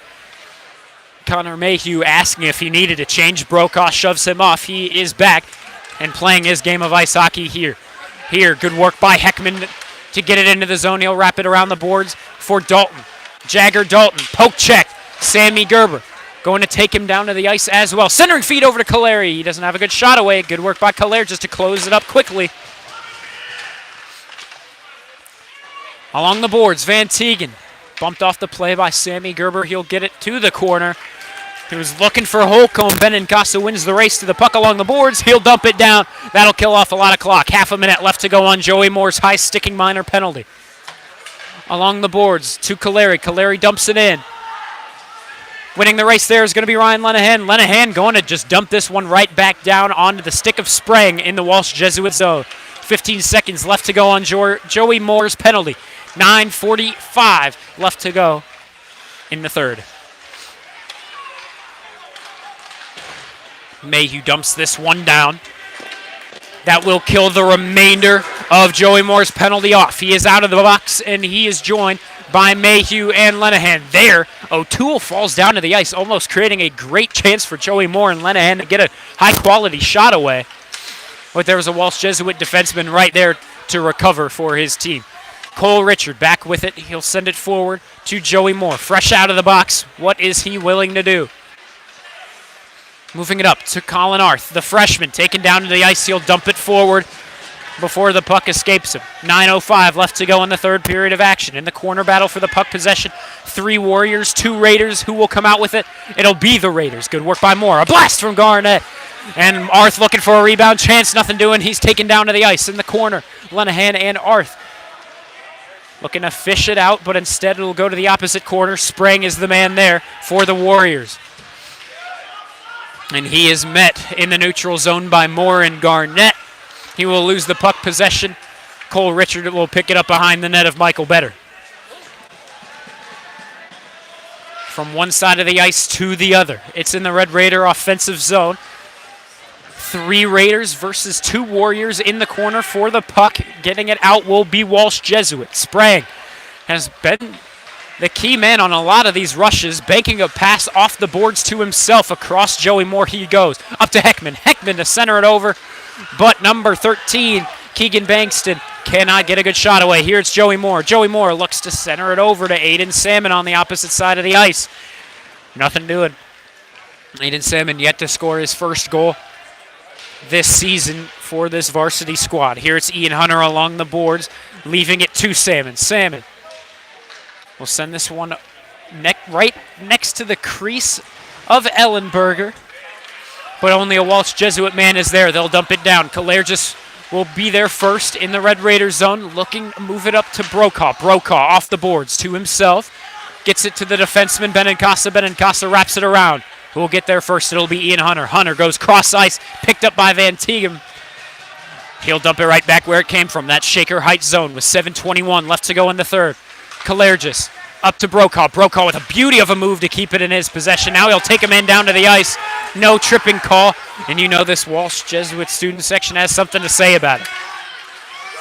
Connor Mayhew asking if he needed to change. Brokaw shoves him off. He is back and playing his game of ice hockey here. Here, good work by Heckman to get it into the zone. He'll wrap it around the boards for Dalton. Jagger Dalton, poke check. Sammy Gerber going to take him down to the ice as well. Centering feed over to Caleri. He doesn't have a good shot away. Good work by Caleri just to close it up quickly. Along the boards, Van Teegen bumped off the play by Sammy Gerber. He'll get it to the corner. He was looking for Holcomb. Benincasa wins the race to the puck along the boards. He'll dump it down. That'll kill off a lot of clock. Half a minute left to go on Joey Moore's high sticking minor penalty. Along the boards to Caleri. Caleri dumps it in. Winning the race there is going to be Ryan Lenahan. Lenahan going to just dump this one right back down onto the stick of Sprang in the Walsh Jesuit zone. 15 seconds left to go on Joey Moore's penalty. 9:45 left to go in the third. Mayhew dumps this one down. That will kill the remainder of Joey Moore's penalty off. He is out of the box, and he is joined by Mayhew and Lenahan. There, O'Toole falls down to the ice, almost creating a great chance for Joey Moore and Lenahan to get a high-quality shot away. But there was a Walsh Jesuit defenseman right there to recover for his team. Cole Richard back with it. He'll send it forward to Joey Moore. Fresh out of the box. What is he willing to do? Moving it up to Colin Arth, the freshman, taken down to the ice. He'll dump it forward before the puck escapes him. 9:05 left to go in the third period of action. In the corner battle for the puck possession, 3 Warriors, 2 Raiders. Who will come out with it? It'll be the Raiders. Good work by Moore. A blast from Garnett. And Arth looking for a rebound chance. Nothing doing. He's taken down to the ice in the corner. Lenahan and Arth looking to fish it out, but instead it'll go to the opposite corner. Sprang is the man there for the Warriors. And he is met in the neutral zone by Moore and Garnett. He will lose the puck possession. Cole Richard will pick it up behind the net of Michael Better. From one side of the ice to the other. It's in the Red Raider offensive zone. 3 Raiders versus 2 Warriors in the corner for the puck. Getting it out will be Walsh Jesuit. Sprang has been the key man on a lot of these rushes, banking a pass off the boards to himself. Across Joey Moore he goes. Up to Heckman. Heckman to center it over. But number 13, Keegan Bankston, cannot get a good shot away. Here it's Joey Moore. Joey Moore looks to center it over to Aiden Salmon on the opposite side of the ice. Nothing doing. Aiden Salmon yet to score his first goal this season for this varsity squad. Here it's Ian Hunter along the boards, leaving it to Salmon. Salmon will send this one right next to the crease of Ellenberger, but only a Walsh Jesuit man is there. They'll dump it down. Kalergis will be there first in the Red Raider zone, looking to move it up to Brokaw. Brokaw off the boards to himself, gets it to the defenseman Benincasa. Benincasa wraps it around. Who will get there first? It'll be Ian Hunter. Hunter goes cross ice, picked up by Van Tegem. He'll dump it right back where it came from, that Shaker Heights zone with 7:21 left to go in the third. Kalergis up to Brokaw. Brokaw with a beauty of a move to keep it in his possession. Now he'll take a man down to the ice. No tripping call. And you know this Walsh Jesuit student section has something to say about it.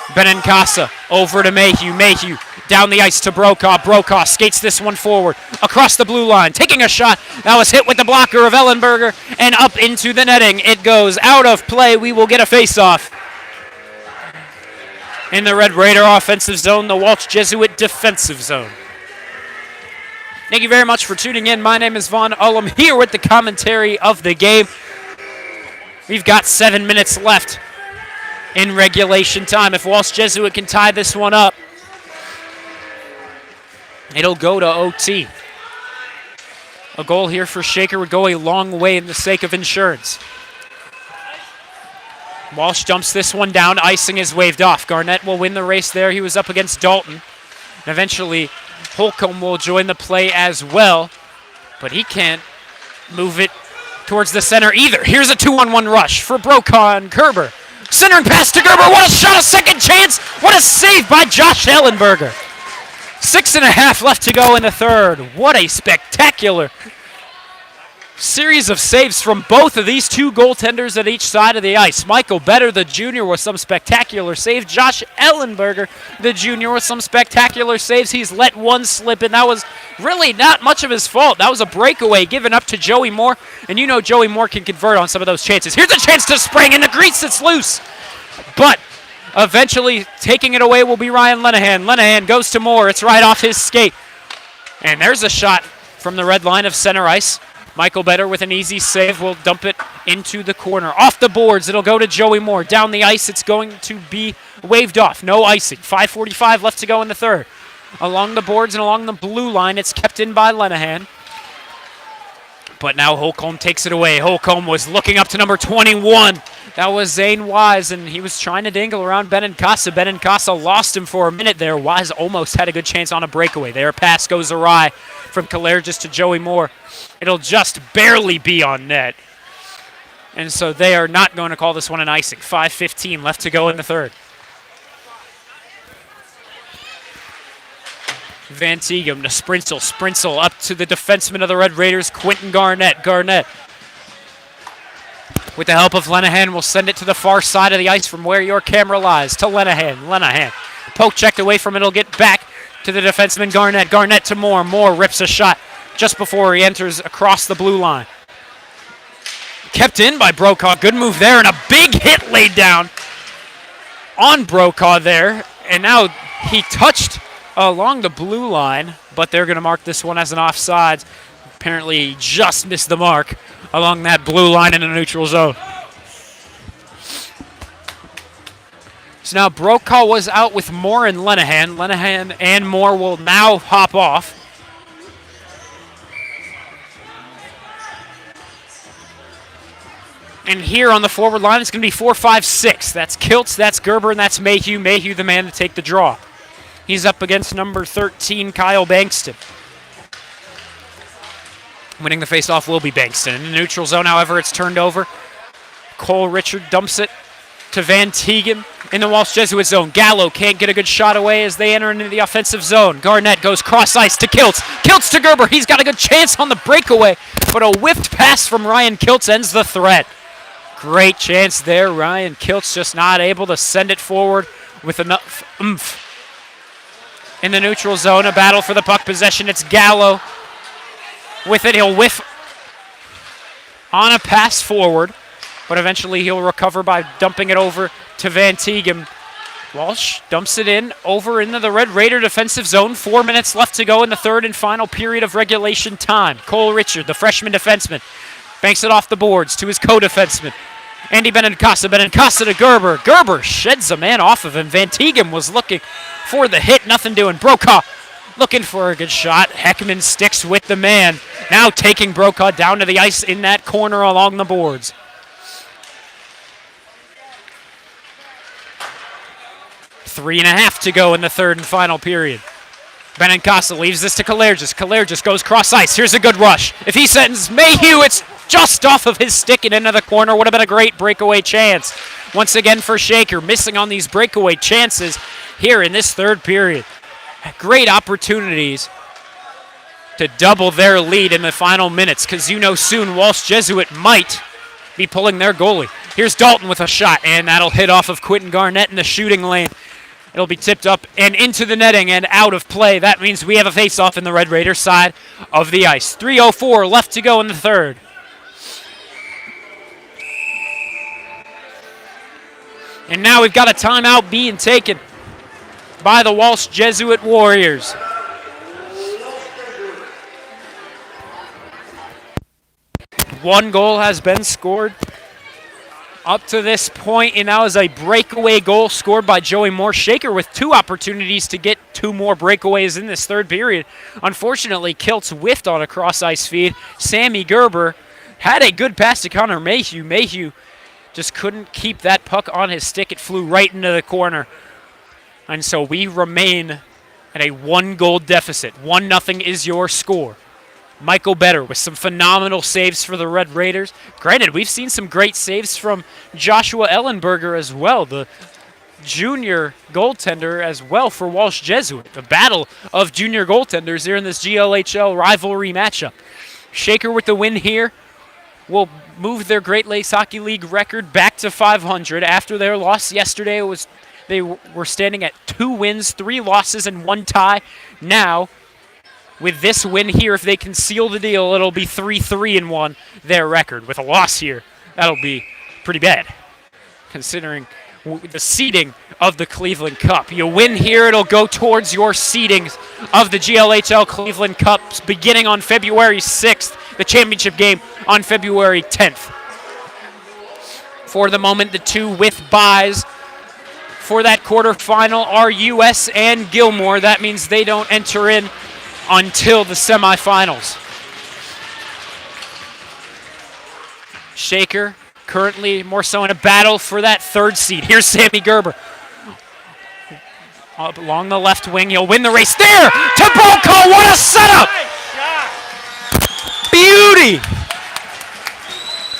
Benincasa over to Mayhew. Mayhew down the ice to Brokaw. Brokaw skates this one forward across the blue line, taking a shot. That was hit with the blocker of Ellenberger and up into the netting. It goes out of play. We will get a face-off. In the Red Raider offensive zone, the Walsh Jesuit defensive zone. Thank you very much for tuning in. My name is Vaughn Ullum here with the commentary of the game. We've got 7 minutes left in regulation time. If Walsh Jesuit can tie this one up, it'll go to OT. A goal here for Shaker would go a long way in the sake of insurance. Walsh dumps this one down. Icing is waved off. Garnett will win the race there. He was up against Dalton. And eventually, Holcomb will join the play as well, but he can't move it towards the center either. Here's a 2-on-1 rush for Brokaw and Kerber. Centering pass to Gerber. What a shot, a second chance. What a save by Josh Ellenberger. 6.5 left to go in the third. What a spectacular series of saves from both of these two goaltenders at each side of the ice. Michael Better, the junior, with some spectacular saves. Josh Ellenberger, the junior, with some spectacular saves. He's let one slip, and that was really not much of his fault. That was a breakaway given up to Joey Moore, and you know Joey Moore can convert on some of those chances. Here's a chance to spring, and the grease that's loose. But eventually taking it away will be Ryan Lenahan. Lenahan goes to Moore. It's right off his skate. And there's a shot from the red line of center ice. Michael Better with an easy save will dump it into the corner. Off the boards, it'll go to Joey Moore. Down the ice, it's going to be waved off. No icing. 5:45 left to go in the third. Along the boards and along the blue line, it's kept in by Lenahan. But now Holcomb takes it away. Holcomb was looking up to number 21. That was Zane Wise, and he was trying to dangle around Benincasa. Benincasa lost him for a minute there. Wise almost had a good chance on a breakaway. Their pass goes awry from Kalergis to Joey Moore. It'll just barely be on net. And so they are not going to call this one an icing. 5:15 left to go in the third. Van Tegem to Sprinsel. Sprinsel up to the defenseman of the Red Raiders, Quentin Garnett. Garnett, with the help of Lenahan, will send it to the far side of the ice from where your camera lies to Lenahan. Lenahan, poke checked away from it. It'll get back to the defenseman Garnett. Garnett to Moore. Moore rips a shot just before he enters across the blue line. Kept in by Brokaw. Good move there, and a big hit laid down on Brokaw there. And now he touched along the blue line, but they're going to mark this one as an offside. Apparently he just missed the mark along that blue line in the neutral zone. So now Brokaw was out with Moore and Lenahan. Lenahan and Moore will now hop off. And here on the forward line, it's going to be 4-5-6. That's Kiltz, that's Gerber, and that's Mayhew. Mayhew, the man to take the draw. He's up against number 13, Kyle Bankston. Winning the faceoff will be Bankston. In the neutral zone, however, it's turned over. Cole Richard dumps it to Van Tegem in the Walsh Jesuit zone. Gallo can't get a good shot away as they enter into the offensive zone. Garnett goes cross ice to Kiltz. Kiltz to Gerber. He's got a good chance on the breakaway, but a whiffed pass from Ryan Kiltz ends the threat. Great chance there. Ryan Kiltz just not able to send it forward with enough oomph. In the neutral zone, a battle for the puck possession. It's Gallo. With it, he'll whiff on a pass forward, but eventually he'll recover by dumping it over to Van Teegem. Walsh dumps it in over into the Red Raider defensive zone. 4 minutes left to go in the third and final period of regulation time. Cole Richard, the freshman defenseman, banks it off the boards to his co-defenseman, Andy Benincasa. Benincasa to Gerber. Gerber sheds a man off of him. Van Teegem was looking for the hit. Nothing doing. Brokaw looking for a good shot. Heckman sticks with the man. Now taking Brokaw down to the ice in that corner along the boards. Three and a half to go in the third and final period. Benincasa leaves this to Kalergis. Kalergis goes cross ice. Here's a good rush. If he sends Mayhew, it's just off of his stick and into the corner. Would have been a great breakaway chance. Once again for Shaker, missing on these breakaway chances here in this third period. Great opportunities to double their lead in the final minutes, because you know soon Walsh Jesuit might be pulling their goalie. Here's Dalton with a shot, and that'll hit off of Quentin Garnett in the shooting lane. It'll be tipped up and into the netting and out of play. That means we have a face-off in the Red Raider side of the ice. 3:04 left to go in the third. And now we've got a timeout being taken by the Walsh Jesuit Warriors. One goal has been scored up to this point, and that was a breakaway goal scored by Joey Moore. Shaker with two opportunities to get two more breakaways in this third period. Unfortunately, Kiltz whiffed on a cross-ice feed. Sammy Gerber had a good pass to Connor Mayhew. Mayhew just couldn't keep that puck on his stick. It flew right into the corner. And so we remain at a one-goal deficit. 1-0 is your score. Michael Better with some phenomenal saves for the Red Raiders. Granted, we've seen some great saves from Joshua Ellenberger as well, the junior goaltender as well for Walsh Jesuit. The battle of junior goaltenders here in this GLHL rivalry matchup. Shaker with the win here will move their Great Lakes Hockey League record back to 500. After their loss yesterday, they were standing at 2 wins, 3 losses, and 1 tie. Now, with this win here, if they can seal the deal, it'll be 3-3-1, their record. With a loss here, that'll be pretty bad, considering the seeding of the Cleveland Cup. You win here, it'll go towards your seedings of the GLHL Cleveland Cup beginning on February 6th, the championship game on February 10th. For the moment, the two with buys for that quarterfinal are US and Gilmore. That means they don't enter in until the semifinals. Shaker currently more so in a battle for that third seed. Here's Sammy Gerber. Up along the left wing, he'll win the race there to Brokaw. What a setup! Beauty!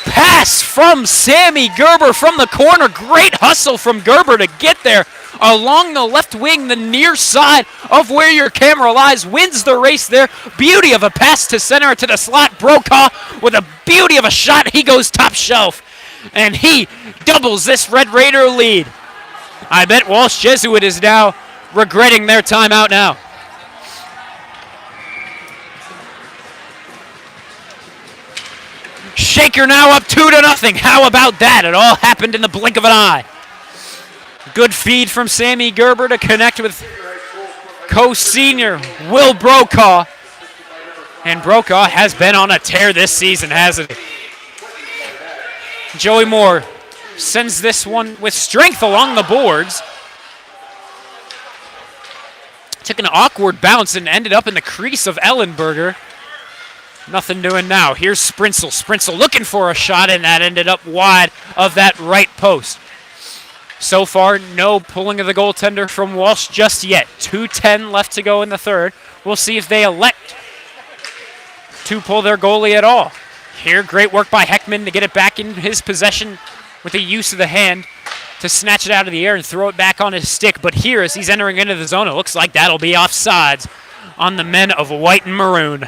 Pass from Sammy Gerber from the corner. Great hustle from Gerber to get there along the left wing, the near side of where your camera lies. Wins the race there. Beauty of a pass to center to the slot. Brokaw with a beauty of a shot. He goes top shelf, and he doubles this Red Raider lead. I bet Walsh Jesuit is now regretting their timeout now. Shaker now up 2-0. How about that? It all happened in the blink of an eye. Good feed from Sammy Gerber to connect with co-senior Will Brokaw. And Brokaw has been on a tear this season, hasn't he? Joey Moore sends this one with strength along the boards. Took an awkward bounce and ended up in the crease of Ellenberger. Nothing doing now. Here's Sprinsel. Sprinsel looking for a shot, and that ended up wide of that right post. So far, no pulling of the goaltender from Walsh just yet. 2:10 left to go in the third. We'll see if they elect to pull their goalie at all. Here, great work by Heckman to get it back in his possession with the use of the hand to snatch it out of the air and throw it back on his stick. But here, as he's entering into the zone, it looks like that'll be offsides on the men of white and maroon.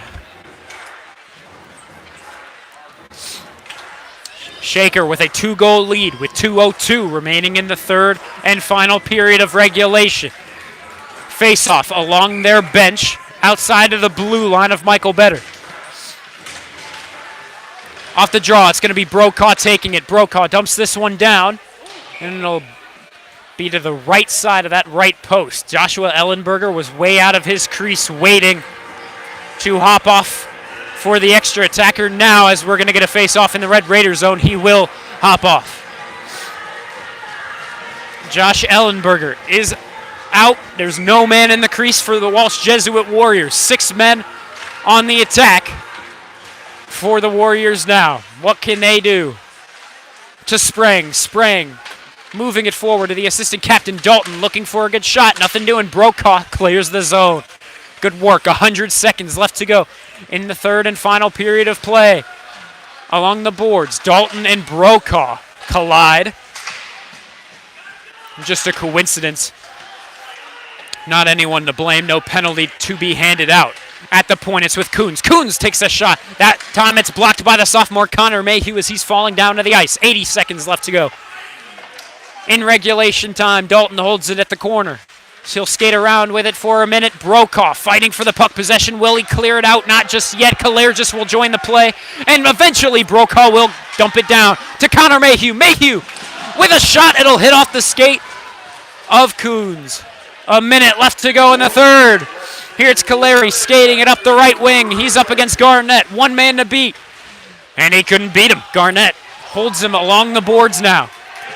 Shaker with a 2-goal lead with 2:02 remaining in the third and final period of regulation. Face-off along their bench outside of the blue line of Michael Better. Off the draw, it's going to be Brokaw taking it. Brokaw dumps this one down, and it'll be to the right side of that right post. Joshua Ellenberger was way out of his crease waiting to hop off for the extra attacker. Now, as we're going to get a face-off in the Red Raider zone, he will hop off. Josh Ellenberger is out. There's no man in the crease for the Walsh Jesuit Warriors. 6 men on the attack for the Warriors now. What can they do? To Sprang. Sprang moving it forward to the assistant captain, Dalton, looking for a good shot. Nothing doing. Brokaw clears the zone. Good work. 100 seconds left to go in the third and final period of play. Along the boards, Dalton and Brokaw collide. Just a coincidence. Not anyone to blame. No penalty to be handed out. At the point, it's with Coons. Coons takes a shot. That time it's blocked by the sophomore Connor Mayhew as he's falling down to the ice. 80 seconds left to go. In regulation time, Dalton holds it at the corner. He'll skate around with it for a minute. Brokaw fighting for the puck possession. Will he clear it out? Not just yet. Kalergis will join the play. And eventually Brokaw will dump it down to Connor Mayhew. Mayhew with a shot. It'll hit off the skate of Coons. A minute left to go in the third. Here it's Kaleri skating it up the right wing. He's up against Garnett. 1 man to beat. And he couldn't beat him. Garnett holds him along the boards now.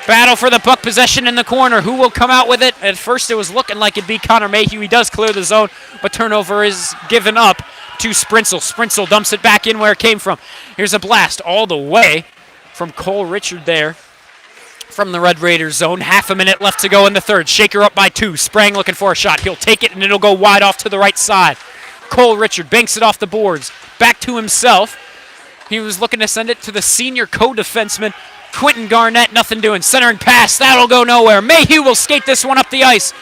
Battle for the puck possession in the corner. Who will come out with it? At first it was looking like it'd be Connor Mayhew. He does clear the zone, but turnover is given up to Sprinsel. Sprinsel dumps it back in where it came from. Here's a blast all the way from Cole Richard there from the Red Raiders zone. Half a minute left to go in the third. Shaker up by 2. Sprang looking for a shot. He'll take it, and it'll go wide off to the right side. Cole Richard banks it off the boards. Back to himself. He was looking to send it to the senior co-defenseman, Quentin Garnett. Nothing doing. Centering pass. That'll go nowhere. Mayhew will skate this one up the ice.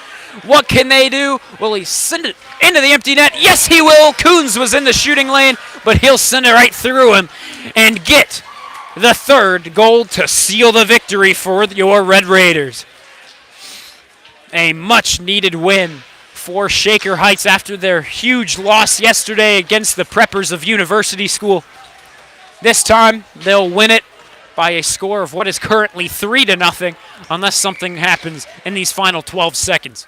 What can they do? Will he send it into the empty net? Yes, he will. Coons was in the shooting lane, but he'll send it right through him and get the third goal to seal the victory for your Red Raiders. A much-needed win for Shaker Heights after their huge loss yesterday against the Preppers of University School. This time, they'll win it by a score of what is currently 3-0, unless something happens in these final 12 seconds.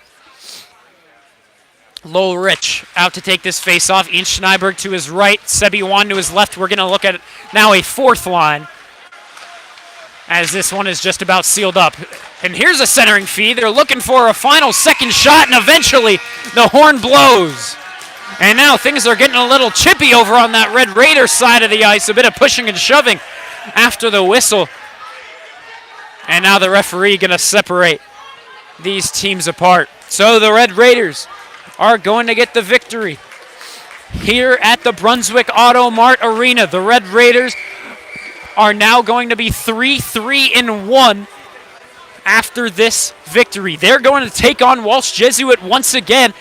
Lowell Rich out to take this face-off. Ian Schneiberg to his right, Sebi Wan to his left. We're going to look at now a fourth line, as this one is just about sealed up. And here's a centering feed. They're looking for a final second shot, and eventually the horn blows. And now things are getting a little chippy over on that Red Raider side of the ice. A bit of pushing and shoving after the whistle. And now the referee going to separate these teams apart. So the Red Raiders are going to get the victory here at the Brunswick Auto Mart Arena. The Red Raiders are now going to be 3-1 after this victory. They're going to take on Walsh Jesuit once again,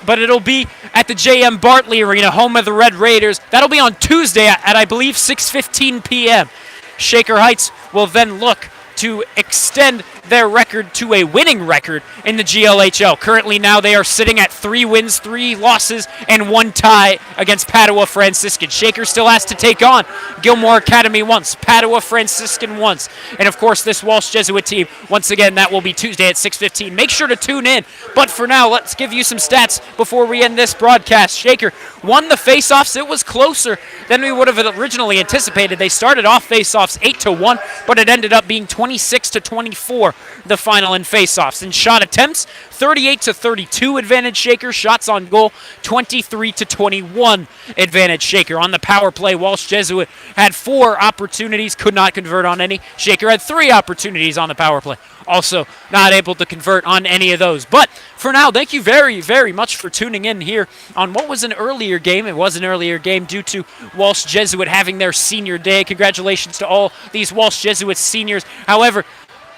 but it'll be at the J.M. Bartley Arena, home of the Red Raiders. That'll be on Tuesday at I believe, 6:15 p.m. Shaker Heights will then look to extend their record to a winning record in the GLHL. Currently now they are sitting at 3 wins, 3 losses, and 1 tie against Padua Franciscan. Shaker still has to take on Gilmore Academy once, Padua Franciscan once, and of course this Walsh Jesuit team. Once again, that will be Tuesday at 6:15. Make sure to tune in. But for now, let's give you some stats before we end this broadcast. Shaker won the faceoffs. It was closer than we would have originally anticipated. They started off faceoffs 8-1, but it ended up being 26-24. The final in faceoffs. In shot attempts, 38-32 advantage Shaker. Shots on goal, 23-21 advantage Shaker. On the power play, Walsh Jesuit had 4 opportunities, could not convert on any. Shaker had 3 opportunities on the power play. Also not able to convert on any of those. But for now, thank you very, very much for tuning in here on what was an earlier game. It was an earlier game due to Walsh Jesuit having their senior day. Congratulations to all these Walsh Jesuit seniors. However,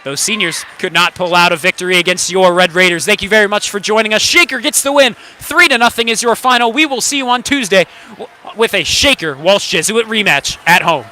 those seniors could not pull out a victory against your Red Raiders. Thank you very much for joining us. Shaker gets the win. 3-0 is your final. We will see you on Tuesday with a Shaker Walsh Jesuit rematch at home.